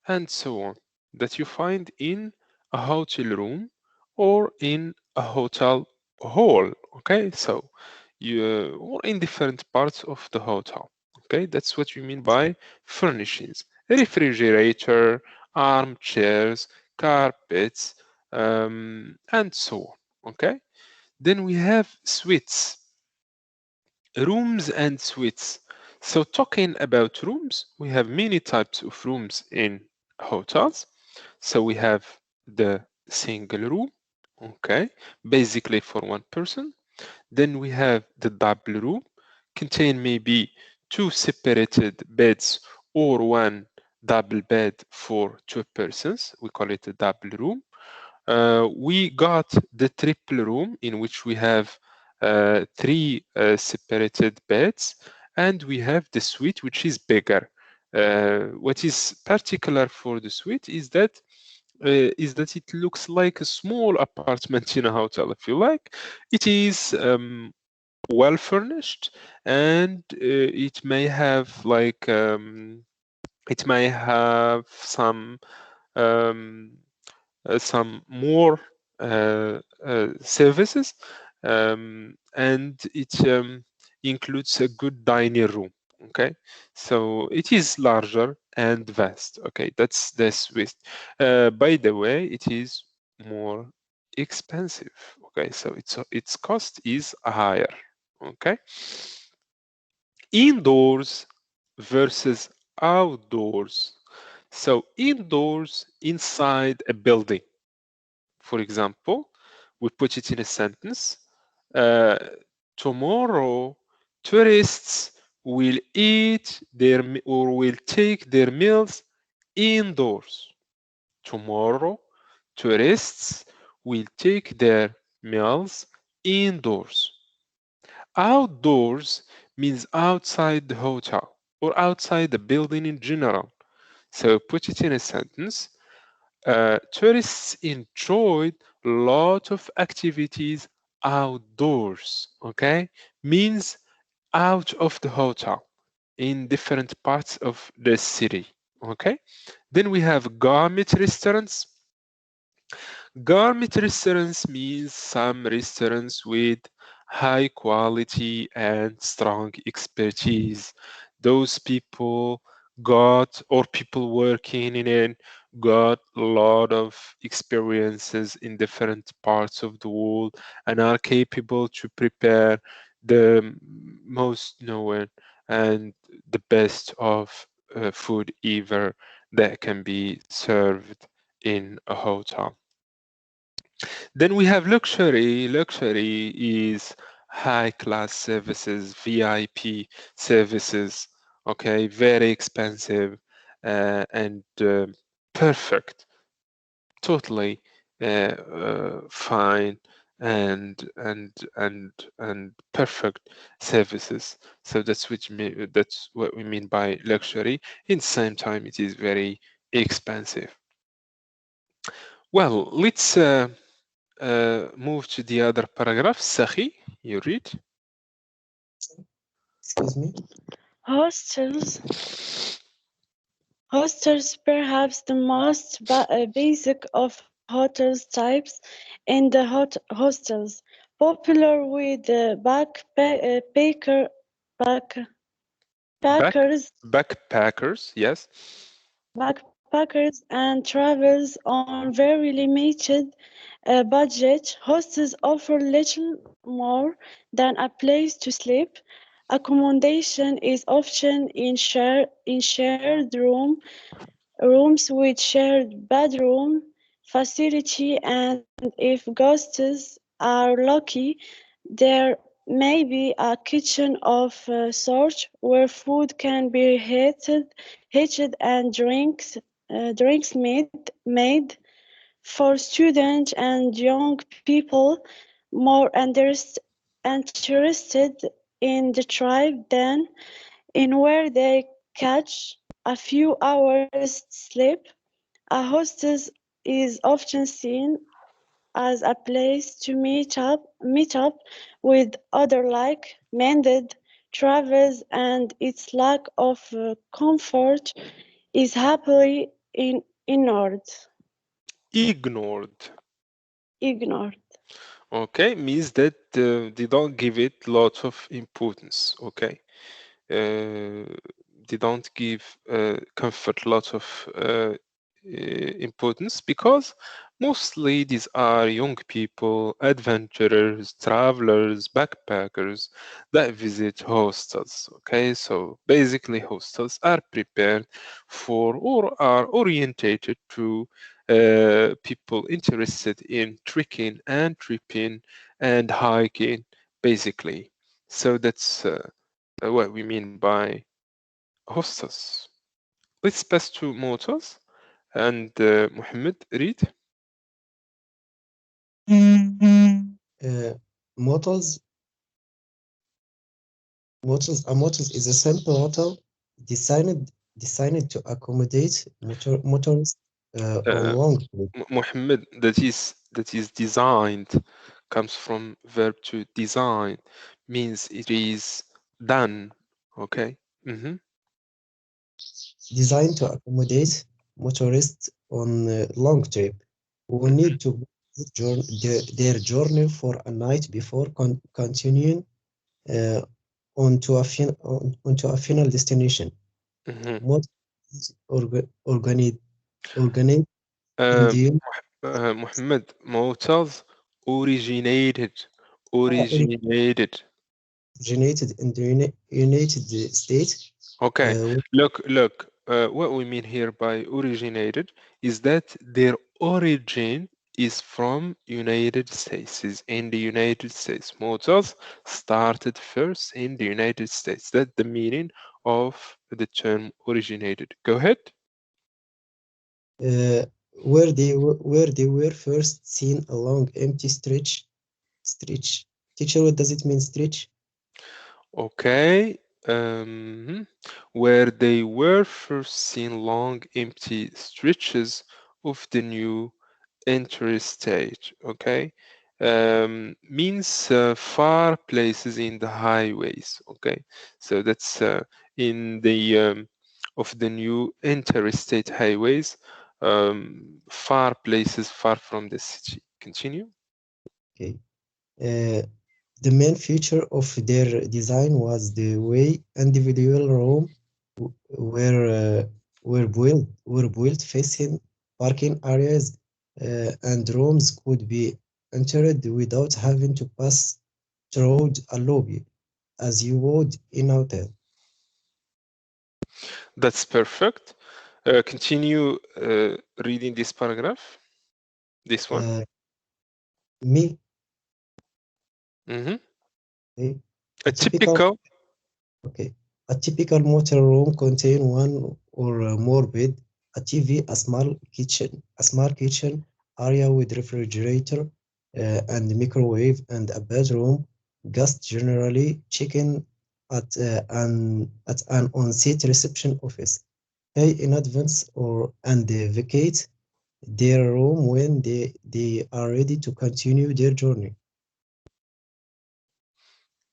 and so on that you find in a hotel room or in a hotel hall. Okay, so you or in different parts of the hotel. Okay, that's what you mean by furnishings: refrigerator, armchairs, carpets, and so on. Okay, then we have suites, rooms and suites. So talking about rooms, we have many types of rooms in hotels. So we have the single room, okay, basically for one person. Then we have the double room, contain maybe two separated beds or one double bed for two persons. We call it a double room. We got the triple room in which we have three separated beds, and we have the suite which is bigger. What is particular for the suite is that it looks like a small apartment in a hotel, if you like. It is well furnished, and it may have like it may have um, some more services, and it includes a good dining room. Okay, so it is larger and vast. Okay, that's the suite. By the way, it is more expensive. Okay, so its cost is higher. Okay, indoors versus outdoors. So indoors, inside a building, for example, we put it in a sentence. Uh, Tomorrow, tourists will eat their or will take their meals indoors. Tomorrow, tourists will take their meals indoors. Outdoors means outside the hotel or outside the building in general. So put it in a sentence. Tourists enjoyed a lot of activities outdoors. Okay, means out of the hotel in different parts of the city. Okay, then we have gourmet restaurants. Gourmet restaurants means some restaurants with high quality and strong expertise. Those people or people working in it got a lot of experiences in different parts of the world and are capable to prepare the most known and the best of food ever that can be served in a hotel. Then we have luxury. Luxury is high class services, VIP services, okay, very expensive and perfect, totally fine and perfect services. So that's what we mean by luxury. In the same time, it is very expensive. Well, let's move to the other paragraph. Sahi, you read. Excuse me. Hostels. Hostels, perhaps the most basic of hotels types, in the hostels, popular with Backpackers, yes. backpackers and travels on very limited budget. Hostels offer little more than a place to sleep. Accommodation is often in shared rooms with shared bedroom facility, and if guests are lucky, there may be a kitchen of sorts where food can be heated and drinks made for students and young people more interested in the tribe than in where they catch a few hours sleep. A hostel is often seen as a place to meet up with other like-minded travelers, and its lack of comfort is happily ignored. Ignored. Ignored. Okay, means that they don't give it lots of importance. Okay, they don't give comfort lots of importance because mostly these are young people, adventurers, travelers, backpackers that visit hostels. Okay, so basically hostels are prepared for or are orientated to people interested in trekking and tripping and hiking, basically. So that's what we mean by hostels. Let's pass to motels. And Mohammed, read. Uh, motels, a motels is a simple hotel designed designed to accommodate motorists on long trips. Muhammad, that is designed comes from verb to design, means it is done. Okay. Designed to accommodate motorists on a long trip who need to book their journey for a night before continuing uh, onto a final destination. Most organized in Uh, the Muhammad, motels originated originated in the United States. Okay, Uh, look, what we mean here by originated is that their origin is from United States, is in the United States. Motels started first in the United States. That's the meaning of the term originated. Go ahead. uh, where they were first seen along empty stretch. Teacher, what does it mean, stretch? Okay, where they were first seen long empty stretches of the new interstate. Okay, means far places in the highways. Okay, so that's in the of the new interstate highways, far places far from the city. Continue. Okay. Uh, the main feature of their design was the way individual rooms were built facing parking areas, and rooms could be entered without having to pass through a lobby as you would in a hotel. That's perfect. Continue reading this paragraph. This one. Me, Mhm. okay, A a typical typical. Okay. A typical motel room contains one or more bed, a TV, a small kitchen area with refrigerator and microwave, and a bedroom. Guests generally check in at an on-site reception office, pay in advance and vacate their room when they are ready to continue their journey.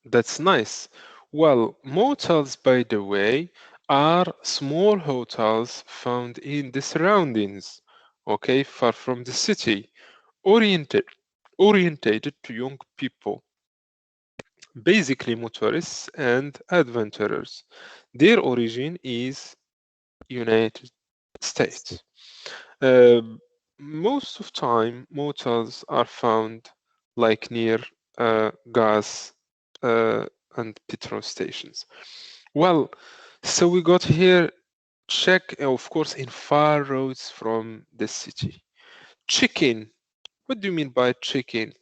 That's nice. Well, motels, by the way, are small hotels found in the surroundings, okay, far from the city, oriented orientated to young people, basically motorists and adventurers. Their origin is United States. Um, Most of time, motels are found like near gas uh, and petrol stations. Well, so we got here check, of course, in far roads from the city. Chicken. What do you mean by chicken?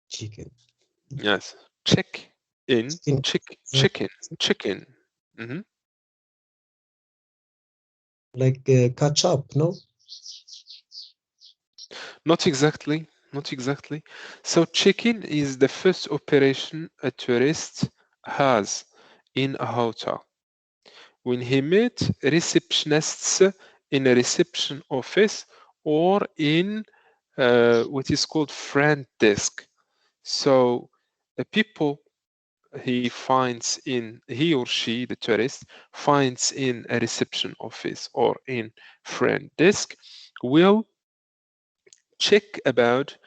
Chicken. Yes, check in, Chicken. chicken. Mhm. Like catch up, no? Not exactly, not exactly. So check-in is the first operation a tourist has in a hotel. When he meets receptionists in a reception office or in what is called front desk. So the people he or she, the tourist, finds in a reception office or in front desk will check about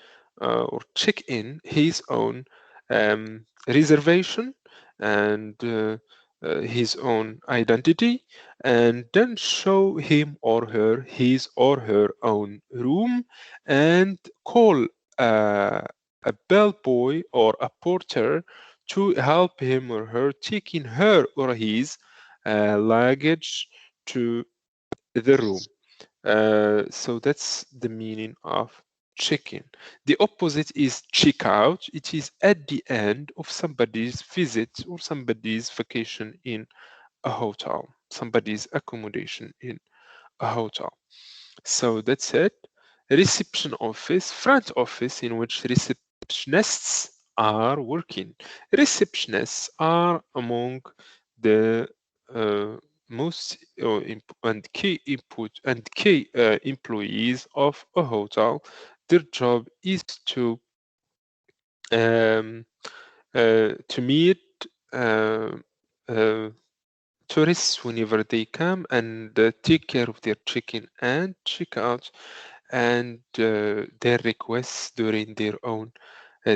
or check in his own reservation and his own identity, and then show him or her his or her own room and call a bellboy or a porter to help him or her taking her or his luggage to the room. So that's the meaning of check-in. The opposite is check-out. It is at the end of somebody's visit or somebody's vacation in a hotel, somebody's accommodation in a hotel. So that's it. Reception office, front office in which receptionists are working. Receptionists are among the most and key input and key employees of a hotel. Their job is to meet uh, uh, tourists whenever they come and take care of their check-in and check-out and their requests during their own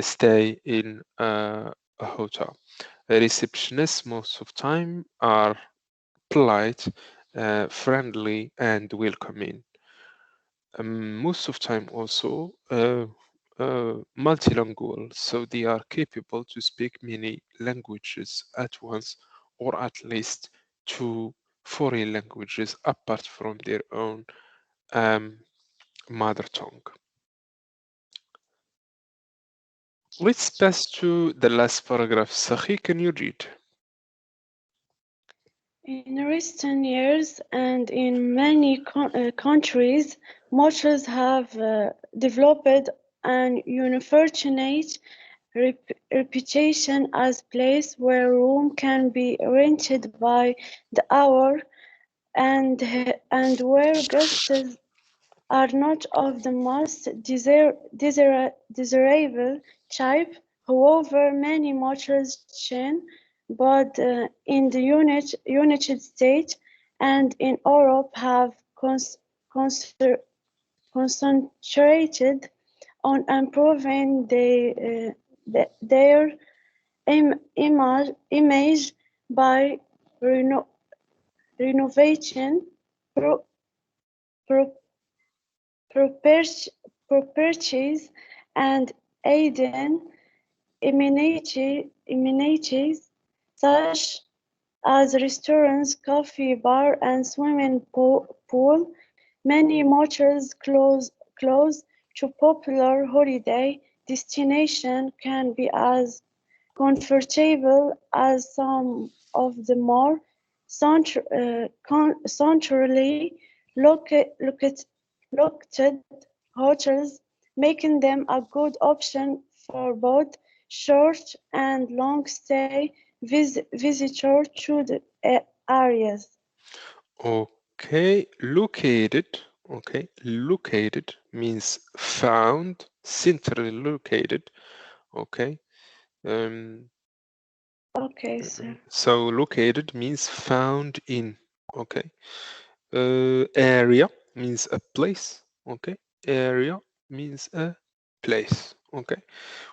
stay in a hotel. Receptionists most of time are polite, friendly, and welcoming. Most of time also multilingual, so they are capable to speak many languages at once, or at least two foreign languages apart from their own um, mother tongue. Let's pass to the last paragraph. Sakhi, can you read? In recent years and in many countries, motels have developed an unfortunate reputation as place where room can be rented by the hour and where guests are not of the most desirable type. However, many motels chain, both in the United States and in Europe, have concentrated on improving their image by renovating pro, pro, properties and adding amenities such as restaurants, coffee bar, and swimming pool. Many motels close to popular holiday destinations can be as comfortable as some of the more centrally located hotels, making them a good option for both short and long stay visitors to the areas. Okay, located. Okay, located means found, centrally located. Okay. Um, Okay, sir. so located means found in. Okay. Area means a place. Okay. Area means a place. Okay.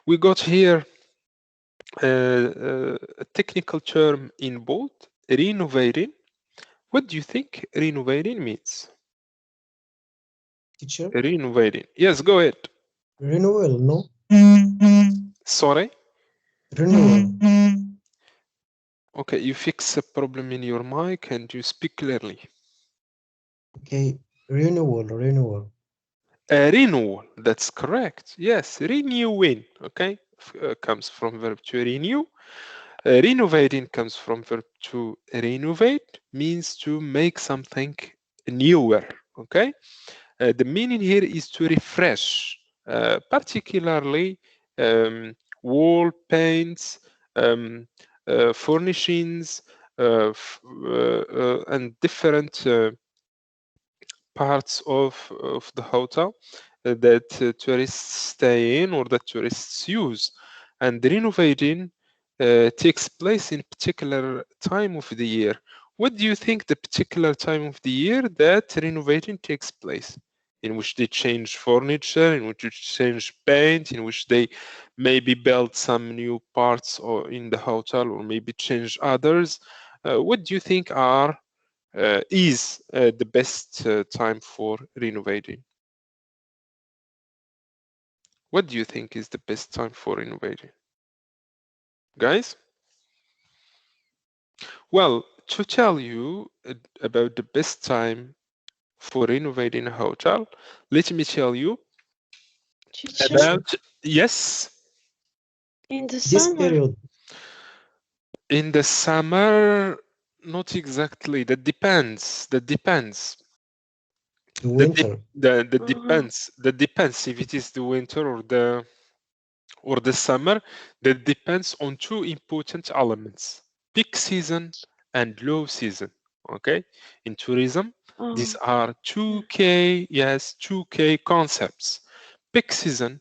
We got here a technical term in bold, renovating. What do you think renovating means? Teacher, Renovating. Yes, go ahead. renewal, no? Sorry. Renewal. Okay, you fix a problem in your mic and you speak clearly. Okay, renewal. Renewal, that's correct. Yes, renewing, okay, comes from verb to renew. Renovating comes from verb to renovate, means to make something newer, okay? The meaning here is to refresh, particularly wall paints, furnishings, and different parts of the hotel that tourists stay in or that tourists use. And renovating takes place in particular time of the year. What do you think the particular time of the year that renovating takes place? In which they change furniture, in which they change paint, in which they maybe build some new parts or in the hotel or maybe change others. What do you think is the best time for renovating? What do you think is the best time for renovating? Guys? Well, to tell you about the best time for renovating a hotel, let me tell you Teacher, about, yes, in the This summer. period, in the summer, not exactly, that depends, the winter, that depends if it is the winter or the summer. That depends on two important elements: peak season and low season. Okay, in tourism, these Oh, are 2K, yes, 2K concepts. Peak season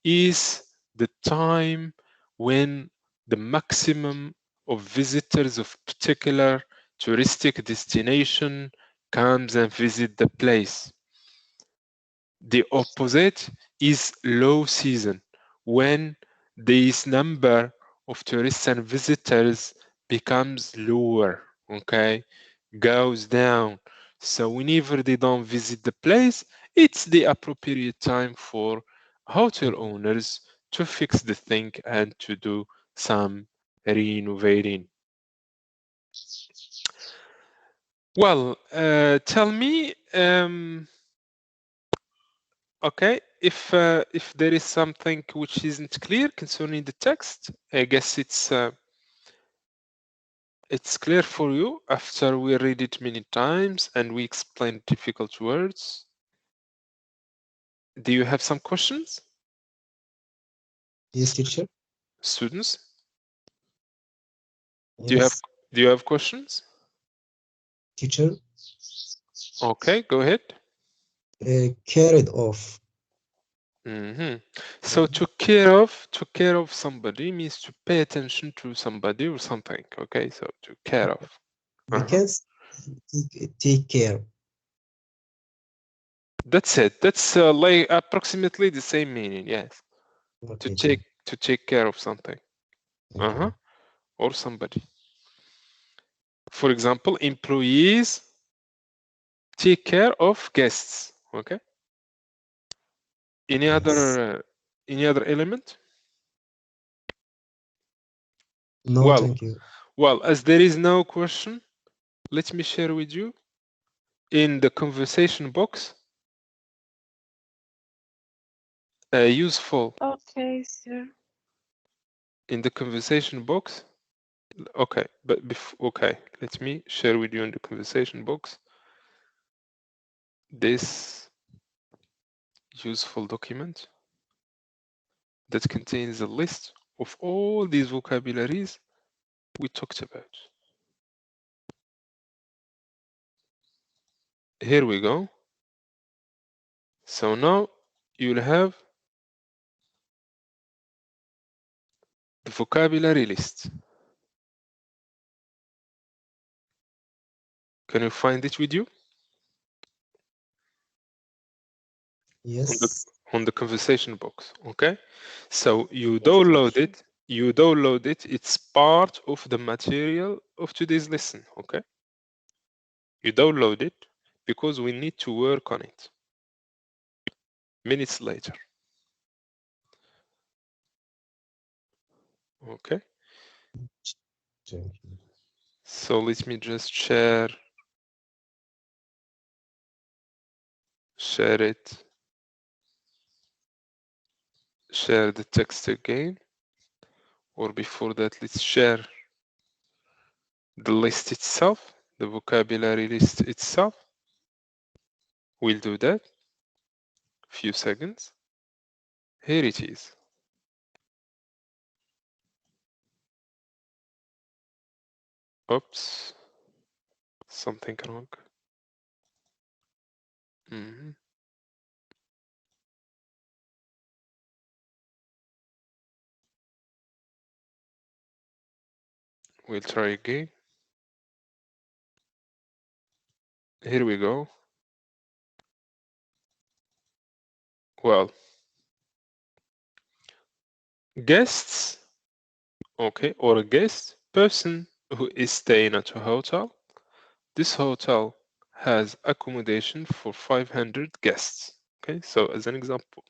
is the time when the maximum of visitors of particular touristic destination comes and visit the place. The opposite is low season, when this number of tourists and visitors becomes lower, okay, goes down. So whenever they don't visit the place, it's the appropriate time for hotel owners to fix the thing and to do some renovating. Well, tell me, okay, if there is something which isn't clear concerning the text, I guess it's clear for you after we read it many times and we explain difficult words. Do you have some questions, Yes, teacher. students? Yes, Do you have questions? teacher. Okay, go ahead. Carried off. So took care of somebody means to pay attention to somebody or something. Okay, so took care of. We can take care. That's it. That's like approximately the same meaning. Yes, Okay, to take care of something. thank you. Or somebody. For example, employees take care of guests. Okay. Any Yes. other element? No, thank you. Well, as there is no question, let me share with you in the conversation box useful okay, sir. in the conversation box. Okay, but okay, let me share with you in the conversation box this useful document that contains a list of all these vocabularies we talked about. Here we go. So now you'll have the vocabulary list. Can you find it with you? Yes. On the conversation box, okay? So you Yes, download teacher. it, it's part of the material of today's lesson, okay? You download it because we need to work on it minutes later. Okay, Thank you. so let me just share it, share the text again, or before that, let's share the list itself, the vocabulary list itself. We'll do that. Few seconds. Here it is. Oops, something wrong. We'll try again. Here we go. Well, guests, okay, or a guest person who is staying at a hotel. This hotel has accommodation for 500 guests. Okay, so as an example,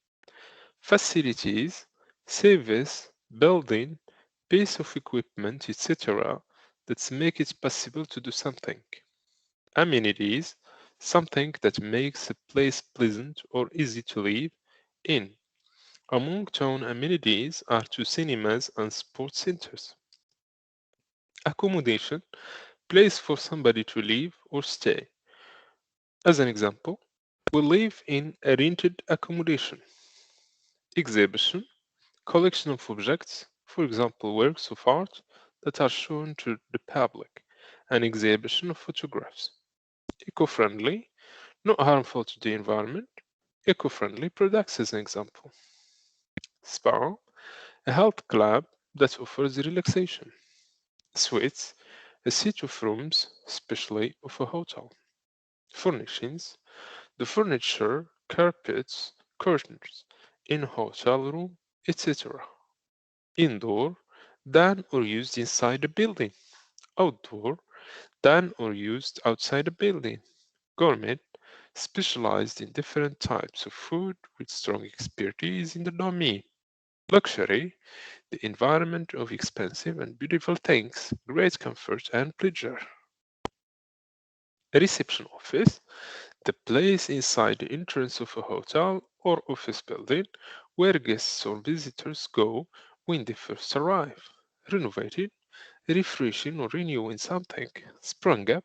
facilities, service, building, piece of equipment, etc. that make it possible to do something. Amenities, something that makes a place pleasant or easy to live in. Among town amenities are two cinemas and sports centers. Accommodation, place for somebody to live or stay. As an example, we live in a rented accommodation. Exhibition, collection of objects, for example, works of art that are shown to the public. an exhibition of photographs. Eco-friendly, not harmful to the environment. Eco-friendly products as an example. Spa, a health club that offers relaxation. Suites, a set of rooms, especially of a hotel. Furnishings, the furniture, carpets, curtains in a hotel room, etc. Indoor, done or used inside a building. Outdoor, done or used outside a building. Gourmet, specialized in different types of food with strong expertise in the domain. Luxury, the environment of expensive and beautiful things, great comfort and pleasure. A reception office, the place inside the entrance of a hotel or office building where guests or visitors go when they first arrive. Renovated, refreshing or renewing something. Sprung up,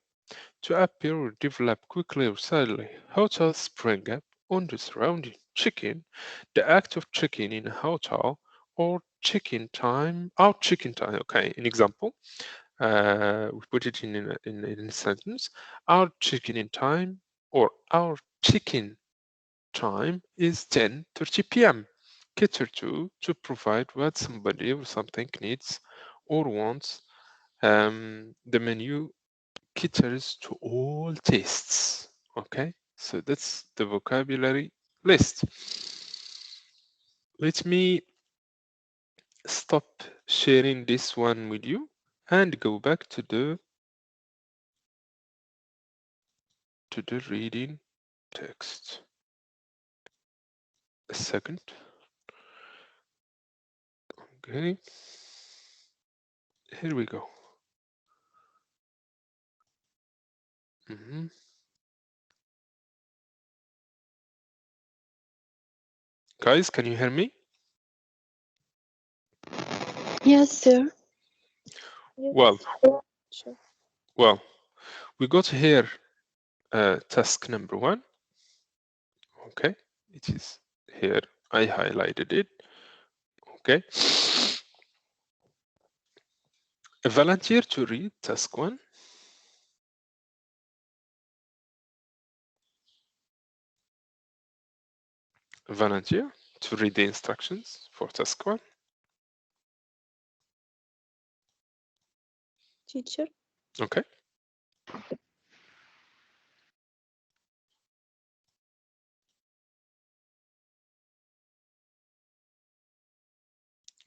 to appear or develop quickly or suddenly. Hotels spring up on the surrounding. Check-in, the act of checking in a hotel or check-in time, out check-in time. Okay, an example. We put it in a sentence. Our check-in time or our check-in time is 10:30 p.m. Cater to provide what somebody or something needs or wants. The menu caters to all tastes. Okay, so that's the vocabulary list. Let me stop sharing this one with you and go back to the reading text. A second. Okay, here we go. Guys, can you hear me? Yes, sir. Well, Sure. well, we got here task number 1. Okay, it is here. I highlighted it. Okay. A volunteer to read task 1. A volunteer to read the instructions for task 1. Teacher. Okay.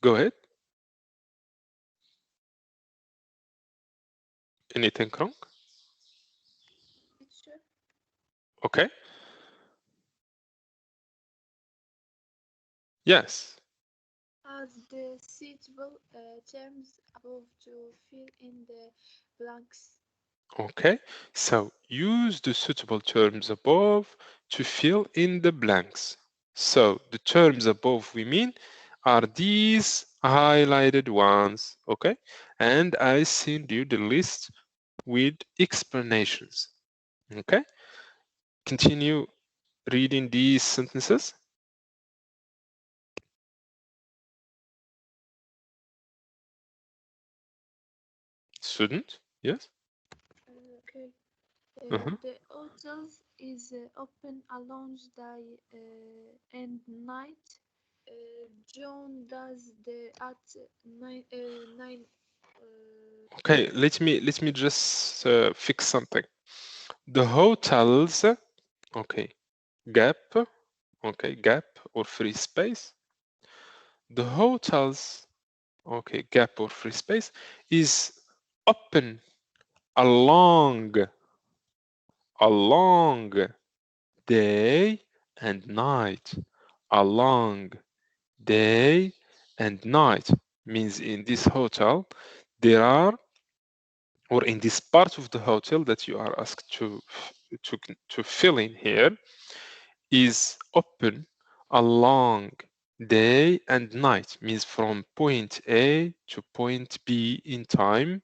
Go ahead. Anything wrong? Teacher, Okay. Yes. add the suitable terms above to fill in the blanks. Okay. So use the suitable terms above to fill in the blanks. So the terms above we mean are these highlighted ones. Okay. And I send you the list with explanations. Okay. Continue reading these sentences. Student, yes? Okay. Uh-huh. The hotels is open along day and night. John does the at 9. Okay, let me just fix something. The hotels, okay, gap, okay, gap or free space. The hotels, okay, gap or free space is open along day and night. Along day and night means in this hotel there are, or in this part of the hotel that you are asked to fill in here, is open along day and night, means from point A to point B in time,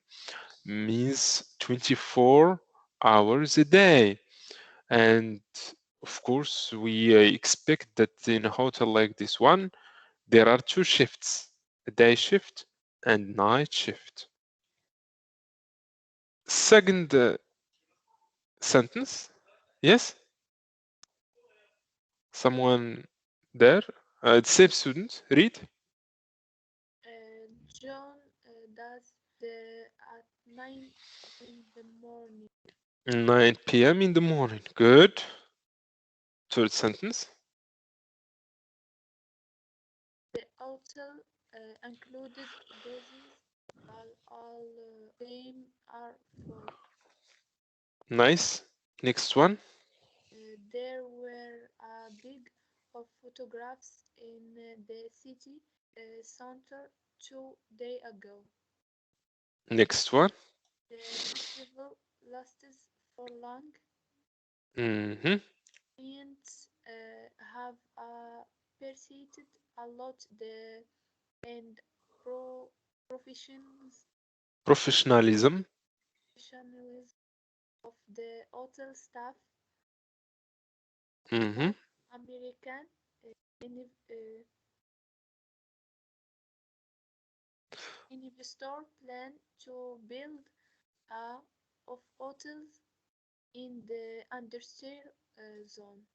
means 24 hours a day. And of course, we expect that in a hotel like this one, there are 2 shifts, a day shift and night shift. second sentence. Yes? Someone there? Same student. Read. John does the at 9 in the morning. 9 p.m. in the morning. Good. Third sentence. The hotel included buses, but all them are full. Nice. Next one. There were a big of photographs in the city center 2 days ago. Next one. The festival lasts for long. Mm-hmm. Clients have appreciated a lot the and Professionalism. professionalism of the hotel staff. Mm-hmm. American investor plan to build a of hotels in the industrial zone.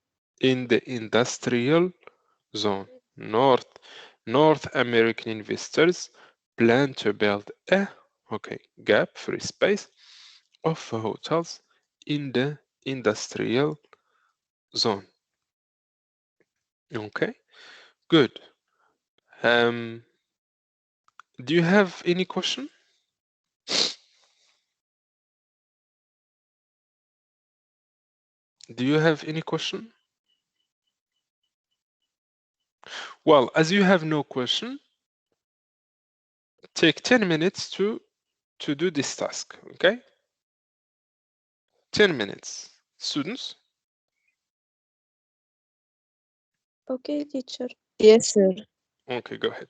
In the industrial zone. North American investors plan to build a gap free space of hotels in the industrial zone. Okay, good. Do you have any question? Do you have any question? Well, as you have no question, take 10 minutes to do this task, okay? 10 minutes. Students? Okay, teacher. Yes, sir. Okay, go ahead.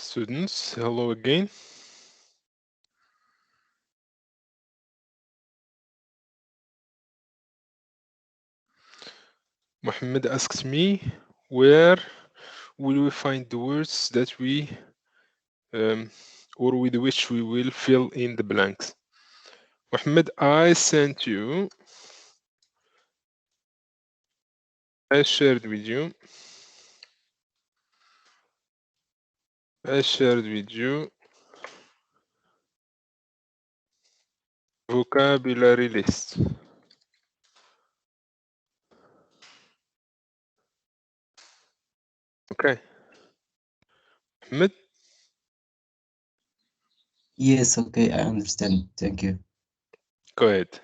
Students, hello again. Mohammed asked me, where will we find the words that we or with which we will fill in the blanks? Mohammed, I sent you, I shared with you vocabulary list. Okay. Mohammed? Yes, okay, I understand. Thank you. Go ahead.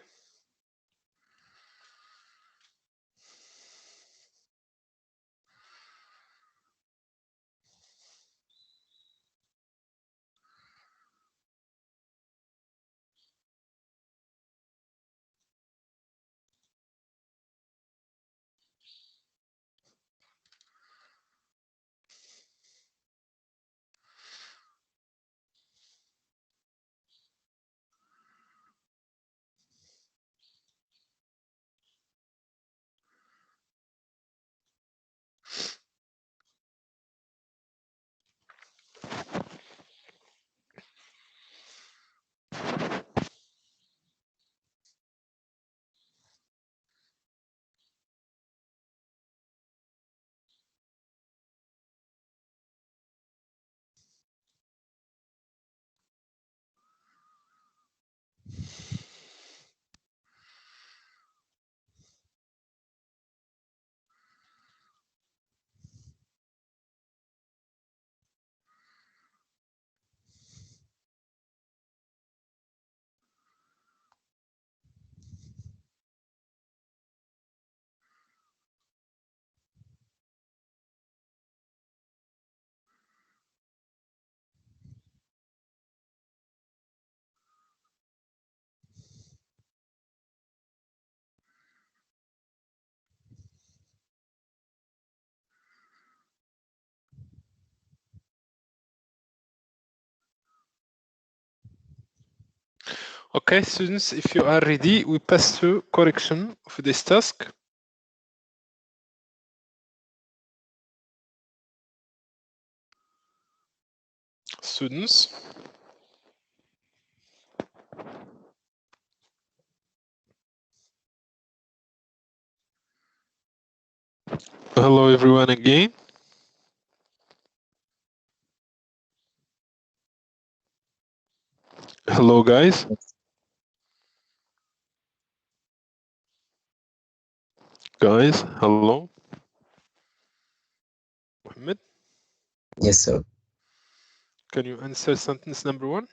Okay, students, if you are ready, we pass to correction of this task. Students. Hello, everyone again. Hello, guys. Guys, hello. Mohammed, Yes, sir. can you answer sentence number 1?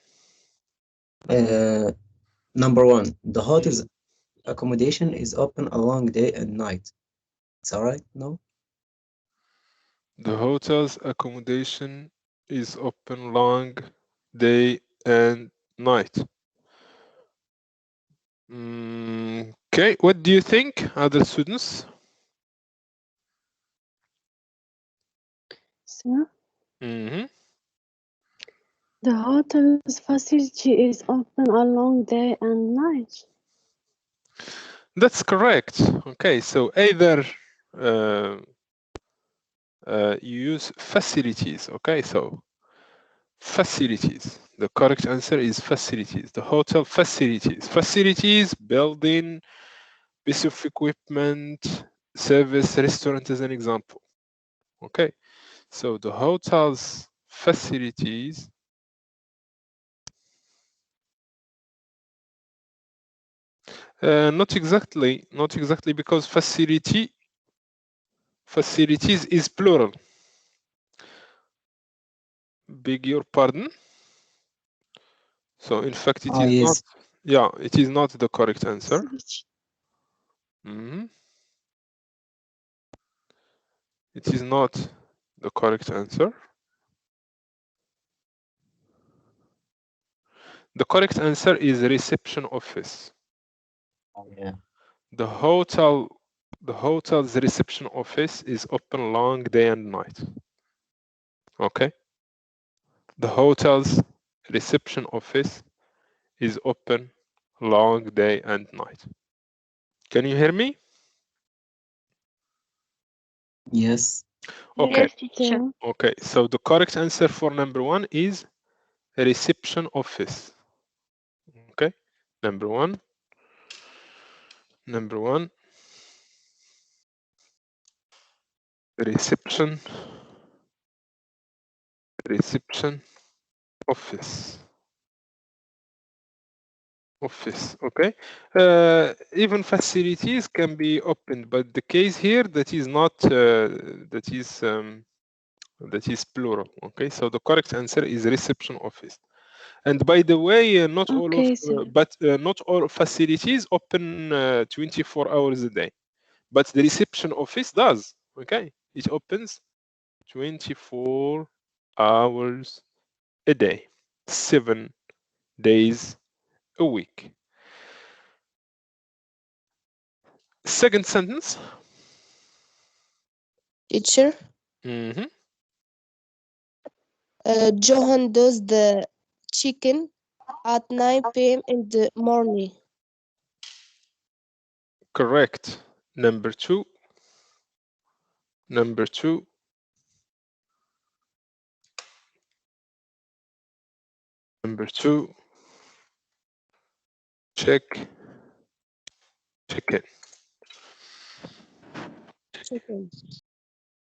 Number one, the hotel's accommodation is open a long day and night. It's all right? No? The hotel's accommodation is open long day and night. Okay, what do you think, other students? So, Mm-hmm. the hotel's facility is open a long day and night. That's correct. Okay, so either you use facilities. Okay, so facilities. The correct answer is facilities. The hotel facilities. Facilities, building, piece of equipment, service, restaurant as an example. Okay, so the hotel's facilities not exactly because facilities is plural. Beg your pardon. So in fact it is not. Yes. Yeah, it is not the correct answer. It is not the correct answer. The correct answer is reception office. Oh, yeah. The hotel's reception office is open long day and night. Okay. The hotel's reception office is open long day and night. Can you hear me? Yes. Okay. Yes, teacher. Okay. So the correct answer for number 1 is reception office. Okay. Number one. Reception office. Okay. Even facilities can be opened, but the case here that is not that is plural. Okay, so the correct answer is reception office. And by the way, not all of Okay, sir. not all facilities open 24 hours a day, but the reception office does. Okay, it opens 24 hours a day, 7 days a week. Second sentence. Teacher, Johan does the chicken at 9 p.m. in the morning. Correct. Number two. Chicken. Chicken.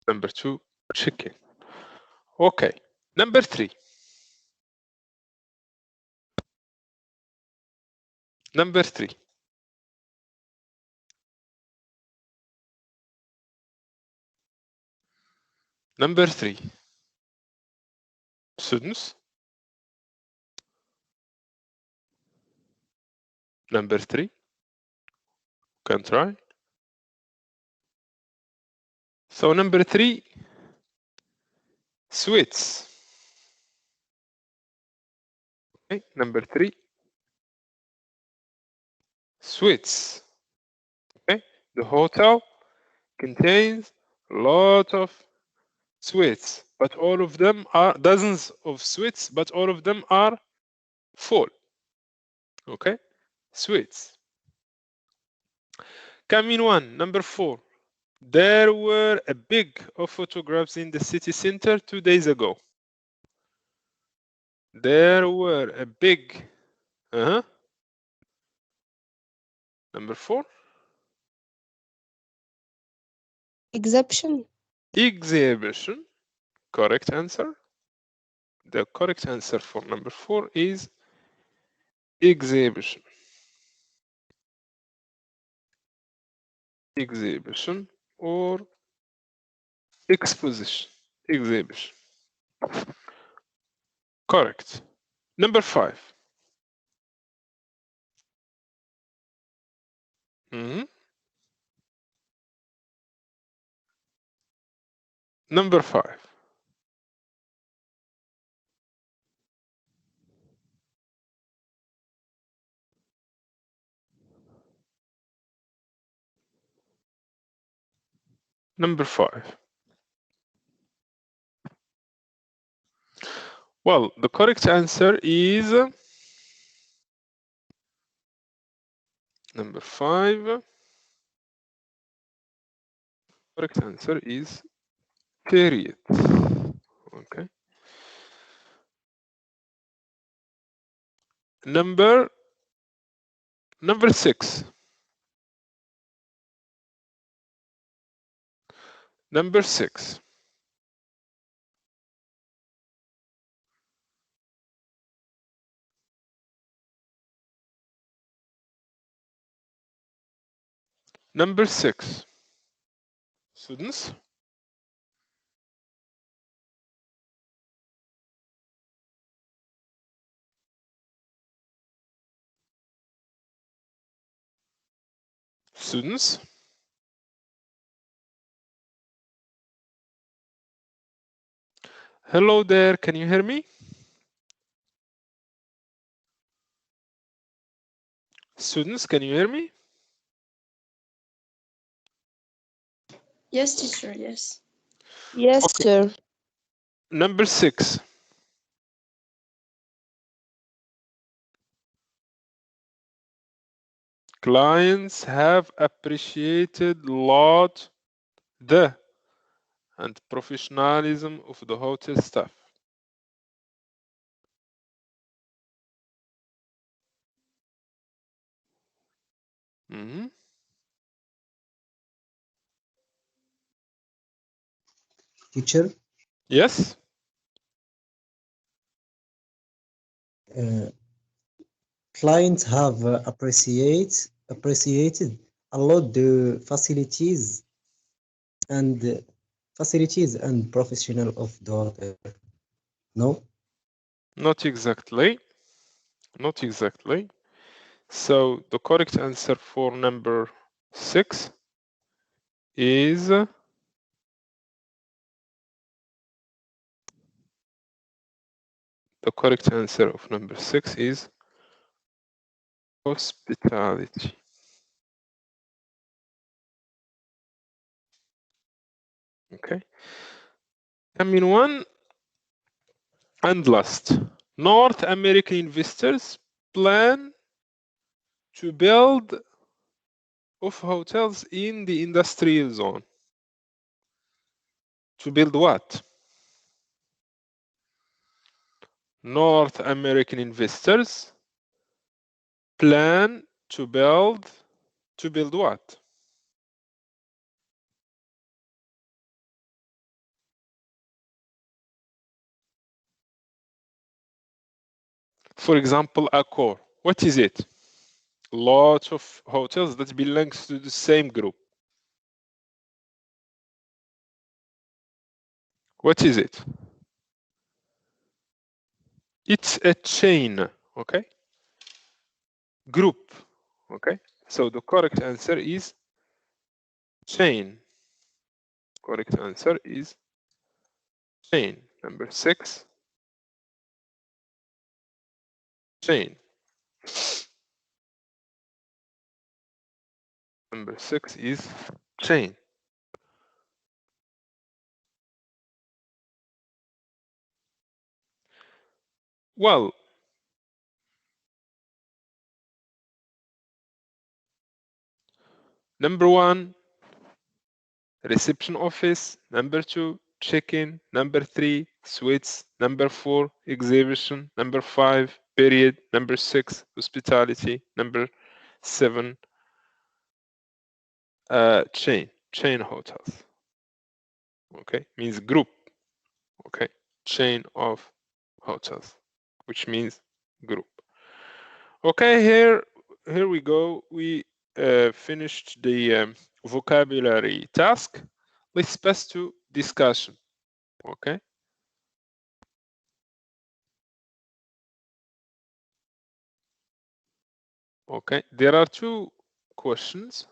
Number 2, chicken. Okay. Number 3. Number 3. Students. Number 3. Can try. So number 3, sweets. Okay. Number 3, sweets. Okay. The hotel contains a lot of sweets, but all of them are dozens of sweets, but all of them are full. Okay. Sweets. Coming one, number 4. There were a big of photographs in the city center 2 days ago. There were a big. Number 4. Exhibition. Exhibition. Correct answer. The correct answer for number 4 is exhibition. Exhibition or exposition. Exhibition. Correct. Number 5. Number 5. Number 5. Well, the correct answer is number 5. Correct answer is period. Okay. Number 6. Number 6. Number 6. Students. Students. Hello there. Can you hear me? Students, can you hear me? Yes, teacher, yes. Yes, Okay. sir. Number 6. clients have appreciated a lot the and professionalism of the hotel staff. Teacher, Yes. clients have appreciated a lot the facilities and professional of the hotel. No? Not exactly. Not exactly. So the correct answer for number 6 is the correct answer of number 6 is hospitality. Okay. Coming one and last. North American investors plan to build of hotels in the industrial zone. To build what? North American investors plan to build what? For example, Accor. What is it? Lots of hotels that belongs to the same group. What is it? It's a chain, okay? Group, okay? So the correct answer is chain. Correct answer is chain. Number 6, chain. Number 6 is chain. Well, number 1, reception office. Number 2, check-in. Number 3, suites. Number 4, exhibition. Number 5, period. Number 6, hospitality. Number 7, chain hotels. Okay, means group. Okay, chain of hotels, which means group. Okay, here we go. We finished the vocabulary task. Let's pass to discussion. Okay. Okay, there are 2 questions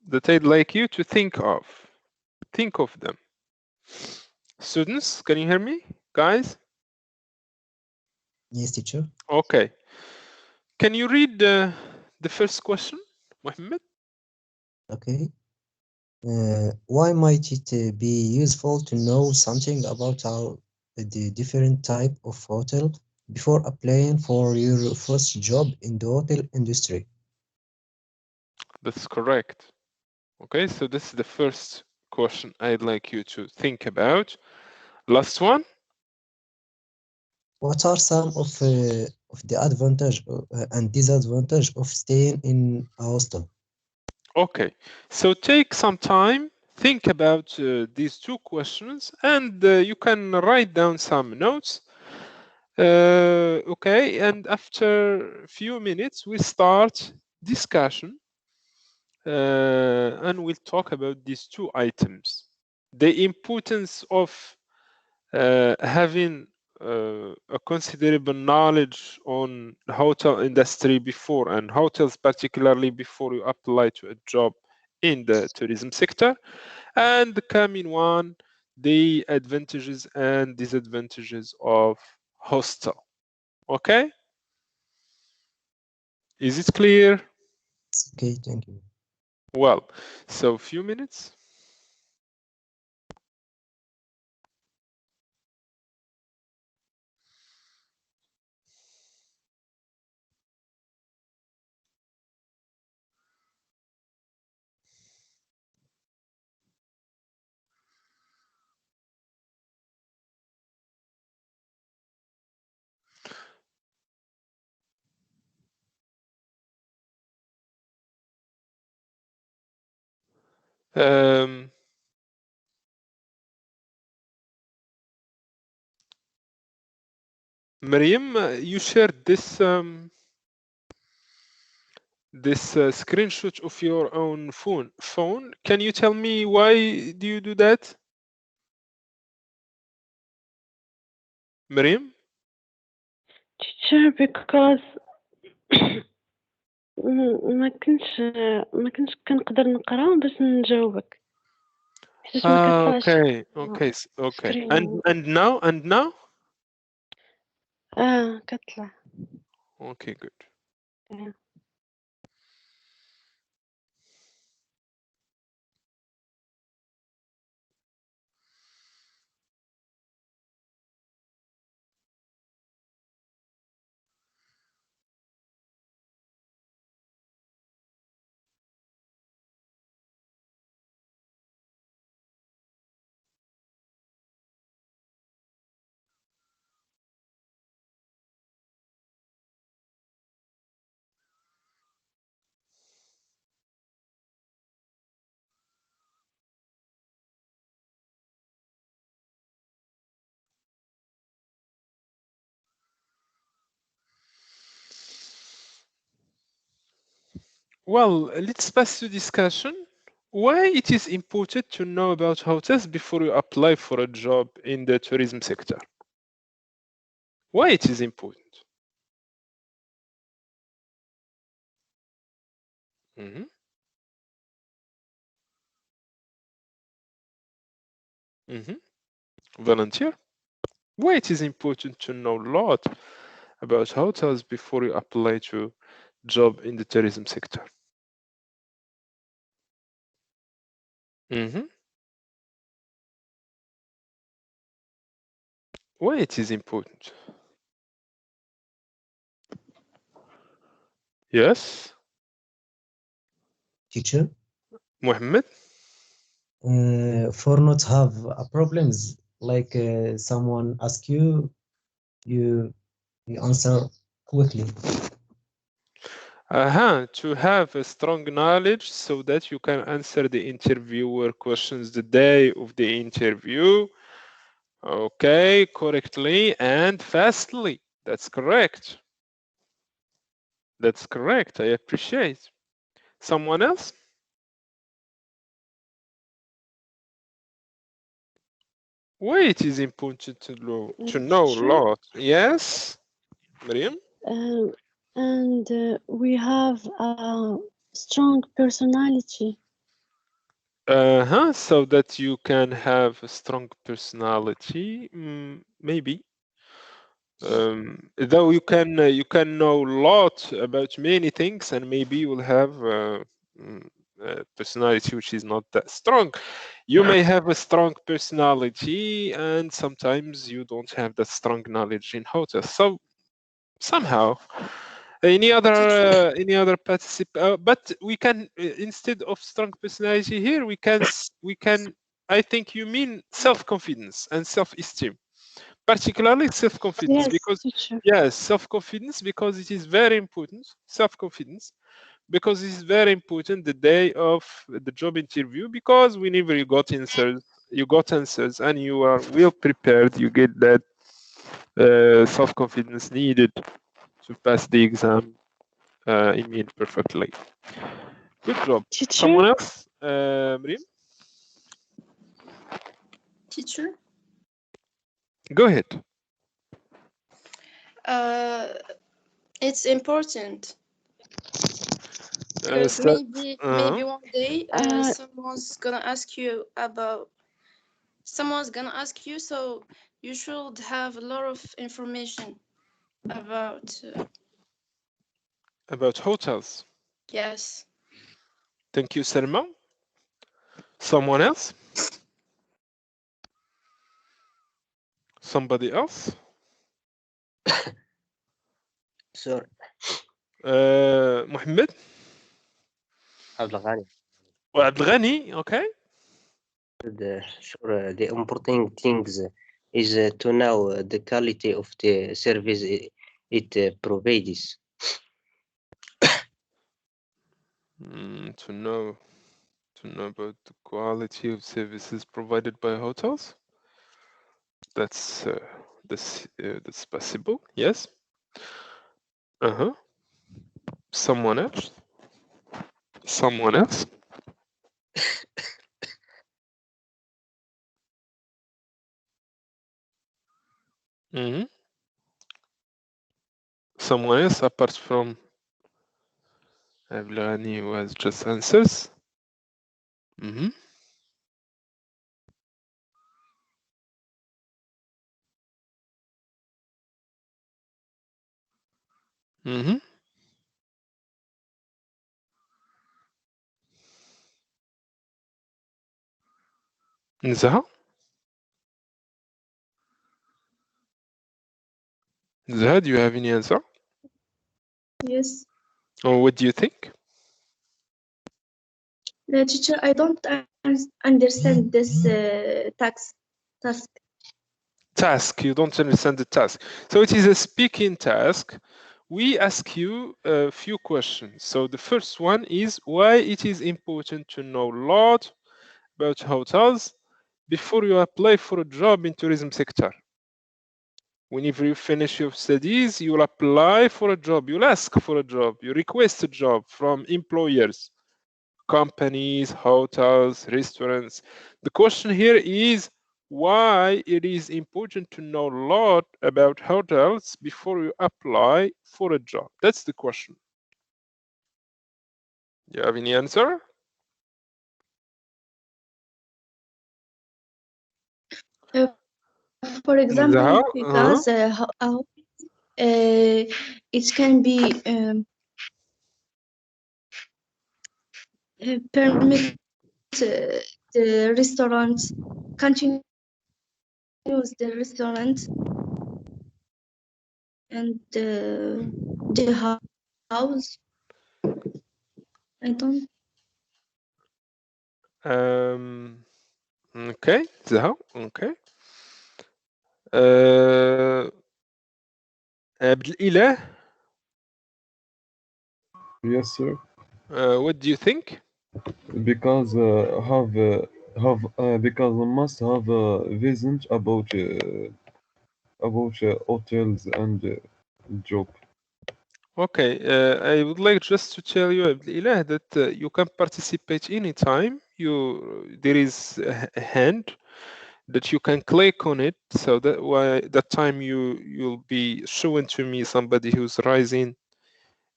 that I'd like you to think of. Think of them. Students, can you hear me, guys? Yes, teacher. Okay. Can you read the first question, Mohammed? Okay. Why might it be useful to know something about how the different type of hotel before applying for your first job in the hotel industry? That's correct. Okay, so this is the first question I'd like you to think about. Last one. What are some of the advantage and disadvantage of staying in a hostel? Okay, so take some time, think about these 2 questions, and you can write down some notes. Okay, and after a few minutes, we start discussion, and we'll talk about these 2 items. The importance of having a considerable knowledge on the hotel industry before, and hotels particularly before you apply to a job in the tourism sector, and the coming one, the advantages and disadvantages of hostel. Okay, is it clear? Okay, thank you. Well, so few minutes. Mariam, you shared this screenshot of your own phone. Can you tell me why do you do that, Mariam? Teacher, because ما كنتش كنقدر نقرا باش نجاوبك حيت ما كطلعش Okay, okay, okay. And now? كطلع. Okay, good. Well, let's pass to discussion. Why it is important to know about hotels before you apply for a job in the tourism sector? Why it is important? Volunteer? Why it is important to know a lot about hotels before you apply to job in the tourism sector? Why it is important? Yes, Teacher, Mohammed? for not have a problems like someone ask you, you answer quickly. To have a strong knowledge so that you can answer the interviewer questions the day of the interview. Okay, correctly and fastly. That's correct. That's correct. I appreciate. Someone else? Why it is important to know a lot? Yes, Mariam? And we have a strong personality. So that you can have a strong personality, maybe. Though you can know a lot about many things, and maybe you will have a personality which is not that strong. You may have a strong personality, and sometimes you don't have that strong knowledge in hotels. So somehow, any other participant, but we can instead of strong personality here, we can. I think you mean self-confidence and self-esteem, particularly self-confidence, Yes, because teacher. yes, self-confidence, because it is very important. Self-confidence, because it is very important the day of the job interview, because whenever you got answers and you are well prepared, you get that self-confidence needed to pass the exam perfectly. Good job. Teacher? Someone else? Miriam? Teacher? Go ahead. It's important because maybe one day someone's gonna ask you, so you should have a lot of information about hotels. Yes. Thank you, Selma. Someone else? Somebody else? Sorry. Mohammed? Abdelghani. Abdelghani, okay. The important things is to know the quality of the service it provides. To know To know about the quality of services provided by hotels. That's possible. Yes. Someone else. Someone else. Someone else apart from Abdulghani who has just answers. Zaha? Zaha, do you have any answer? Yes. Or what do you think? Teacher, I don't understand this task. Task. You don't understand the task. So it is a speaking task. We ask you a few questions. So the first one is why it is important to know a lot about hotels before you apply for a job in tourism sector. Whenever you finish your studies, you will apply for a job, you'll ask for a job, you request a job from employers, companies, hotels, restaurants. The question here is why it is important to know a lot about hotels before you apply for a job. That's the question. You have any answer? For example, because it can be permit the restaurant continue the restaurant and the house. I don't. Okay, Zaha, okay. Abdelilah? Yes, sir. What do you think? Because because I must have a vision about hotels and job. Okay, I would like just to tell you, Abdelilah, that you can participate anytime. There is a hand that you can click on it, so that time you'll be showing to me somebody who's raising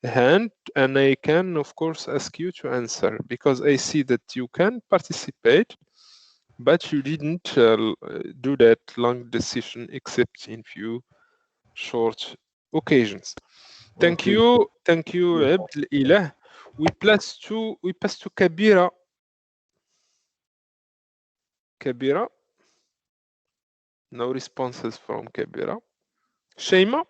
a hand, and I can of course ask you to answer because I see that you can participate, but you didn't do that long decision except in few short occasions. Thank you, Abdelilah. We pass to Kabira. Kabira. No responses from Kabira. Shema.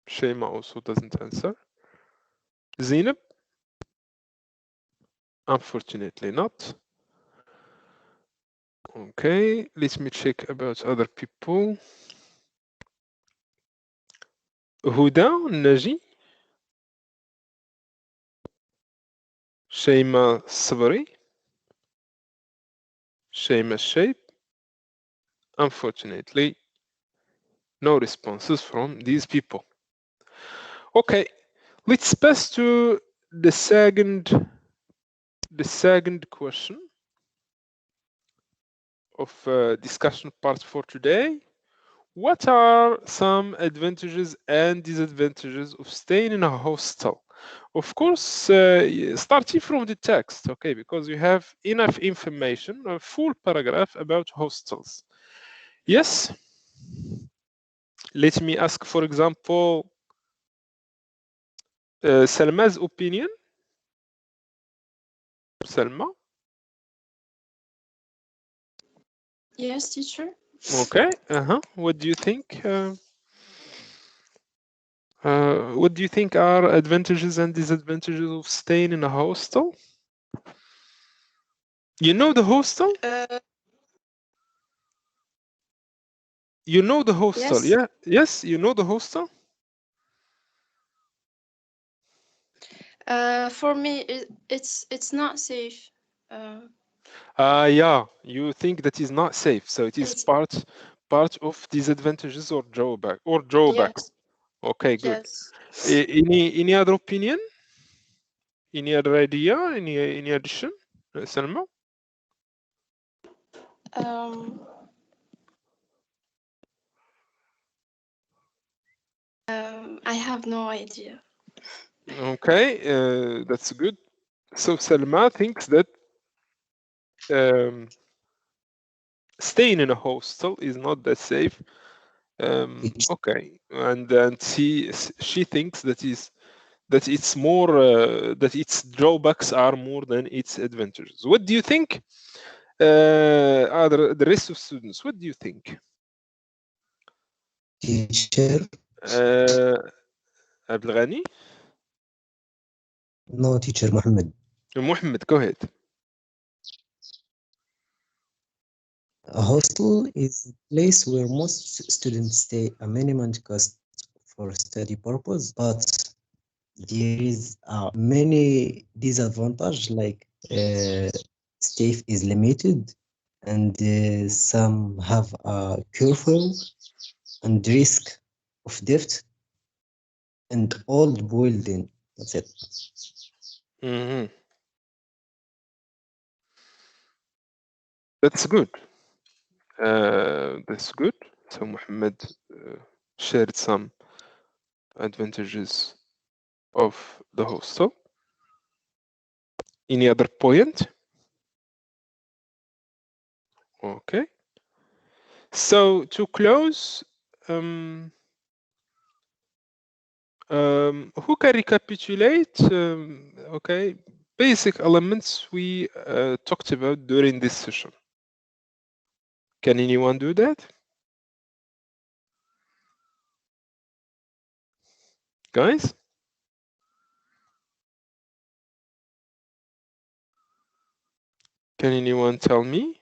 Shema also doesn't answer. Zainab. Unfortunately not. Okay, let me check about other people. Huda, Naji. Shema Sabri. Shema Shape. Unfortunately, no responses from these people. Okay, let's pass to the second question of discussion part for today. What are some advantages and disadvantages of staying in a hostel? Of course, starting from the text, okay, because you have enough information, a full paragraph about hostels. Yes? Let me ask, for example, Salma's opinion. Salma? Yes, teacher. Okay. What do you think? What do you think are advantages and disadvantages of staying in a hostel? You know the hostel? You know the hostel, Yes. yeah? Yes, you know the hostel? For me, it's not safe. Yeah, you think that is not safe, so it is It's part of disadvantages or drawbacks. yes, Okay, good. yes. Any other opinion? Any other idea? Any addition? Salma? Um, I have no idea. Okay, that's good. So Salma thinks that staying in a hostel is not that safe. Okay, and she thinks that it's more that its drawbacks are more than its advantages. What do you think? The rest of students, what do you think? Teacher, Abdelghani? no, teacher Mohammed. Mohammed, go ahead. A hostel is a place where most students stay a minimum cost for study purpose, but there is many disadvantages like staff is limited and some have a curfew and risk of debt and old building. That's it. Mm-hmm. That's good. That's good. So Mohammed shared some advantages of the hostel. Any other point? Okay. So to close, who can recapitulate? Okay, basic elements we talked about during this session. Can anyone do that? Guys? Can anyone tell me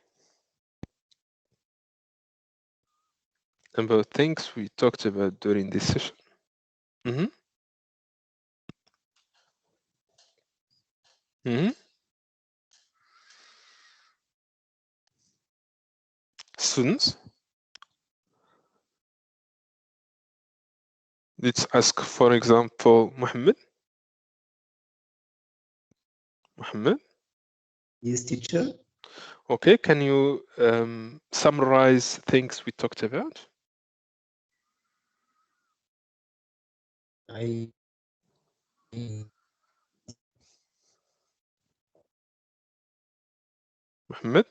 about things we talked about during this session? Mm-hmm. Mm-hmm. Students? Let's ask, for example, Mohammed. Mohammed? Yes, teacher. Okay, can you summarize things we talked about? I Mohammed?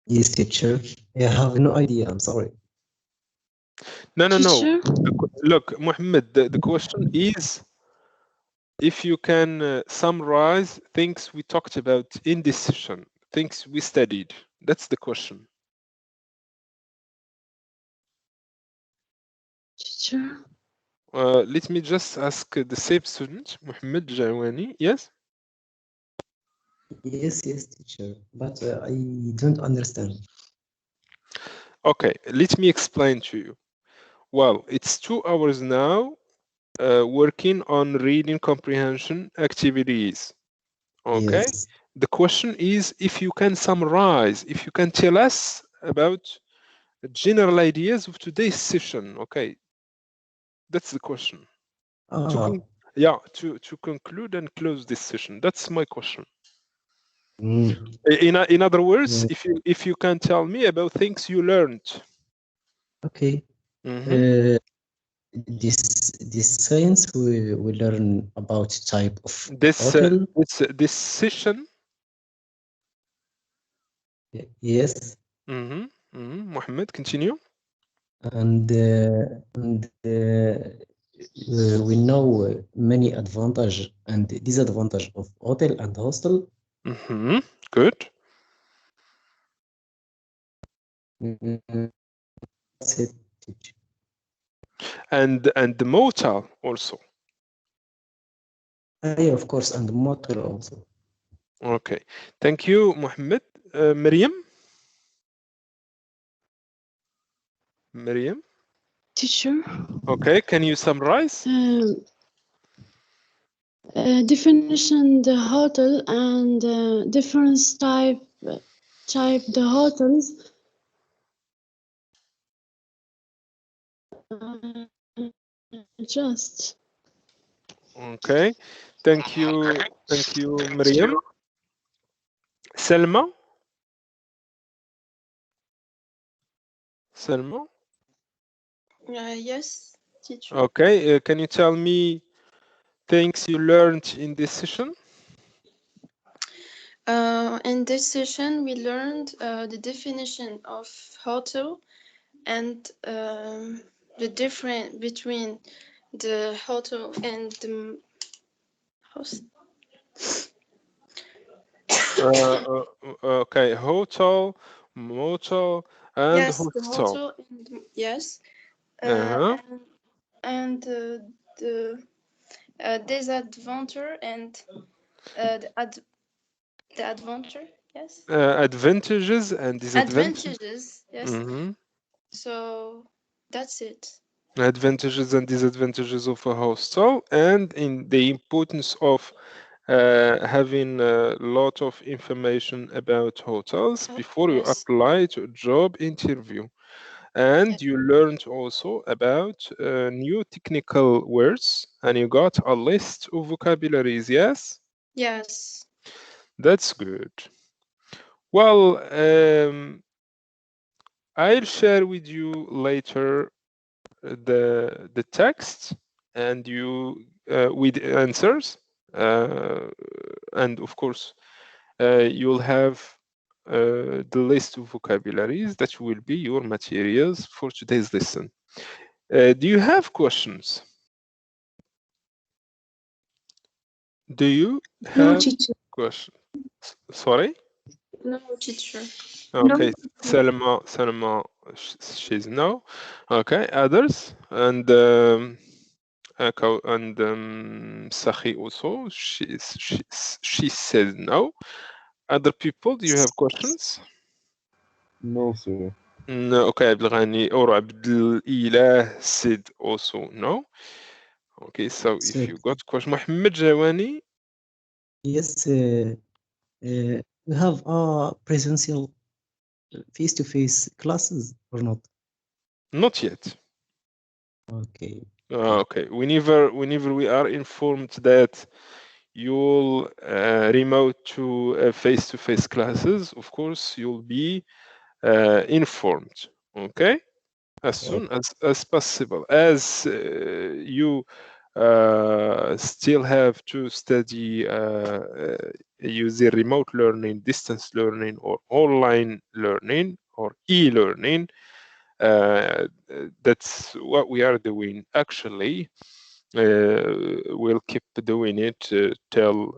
Yes, teacher. I have no idea. I'm sorry. No. Teacher? Look, Mohammed, the question is if you can summarize things we talked about in this session, things we studied. That's the question. Teacher? Let me just ask the same student, Mohammed Jawani. Yes? Yes, teacher. But I don't understand. Okay, let me explain to you. Well, it's 2 hours now working on reading comprehension activities. Okay? Yes. The question is if you can summarize, if you can tell us about general ideas of today's session. Okay, that's the question. To conclude and close this session. That's my question. In other words, if you can tell me about things you learned. Okay. This science we learn about type of hotel. This session. Yes. Mohammed, continue. And we know many advantage and disadvantage of hotel and hostel. Good. That's it. And the motel also. Yeah, of course, and the motel also. Okay, thank you, Mohammed. Miriam? Miriam? Teacher? Okay, can you summarize? Definition the hotel and difference type the hotels. Just Okay, thank you, Miriam. Selma? Selma? Yes, teacher. Okay, can you tell me things you learned in this session? In this session, we learned the definition of hotel and the difference between the hotel and the host. Okay, hotel, motel, and Yes, the hostel. hotel and yes, Uh-huh. and the disadvantage and the adventure. Yes, Advantages and disadvantages. advantages. Yes. Mm-hmm. So that's it. Advantages and disadvantages of a hostel, and in the importance of having a lot of information about hotels before you Yes. apply to a job interview. And Yes. you learned also about new technical words, and you got a list of vocabularies, yes? Yes. That's good. Well, I'll share with you later the text and you with answers, and of course you'll have the list of vocabularies that will be your materials for today's lesson. Do you have questions? Do you No, have teacher. questions? Sorry? No, teacher. No. Okay, Salma, she's no. Okay, others? And Sahi also, she says no. Other people, do you have questions? No, sir. No. Okay, Abdelghani or Abdelilah said also no. Okay, so if So, you got question, Mohammed Jawani, yes, we have presential face-to-face classes or not? not yet. Okay. Okay, whenever we are informed that you'll remote to face-to-face classes, of course you'll be informed. Okay, as soon as possible, as you still have to study using remote learning, distance learning, or online learning, or e-learning. That's what we are doing actually. We'll keep doing it till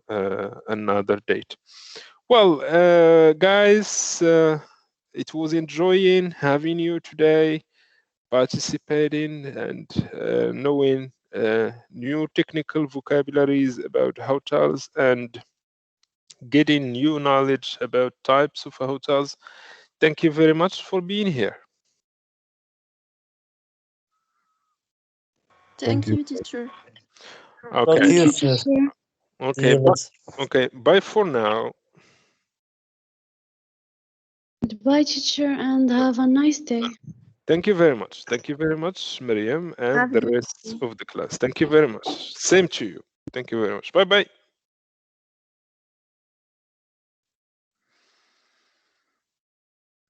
another date. Well, guys, it was enjoying having you today, participating and knowing new technical vocabularies about hotels and getting new knowledge about types of hotels. Thank you very much for being here. Thank you, teacher. Okay. Thank you, teacher. sir. Okay. Okay. Bye for now. Goodbye, teacher, and have a nice day. Thank you very much. Thank you very much, Miriam, and Have a the good rest day. of the class. Thank you very much. Same to you. Thank you very much. Bye bye.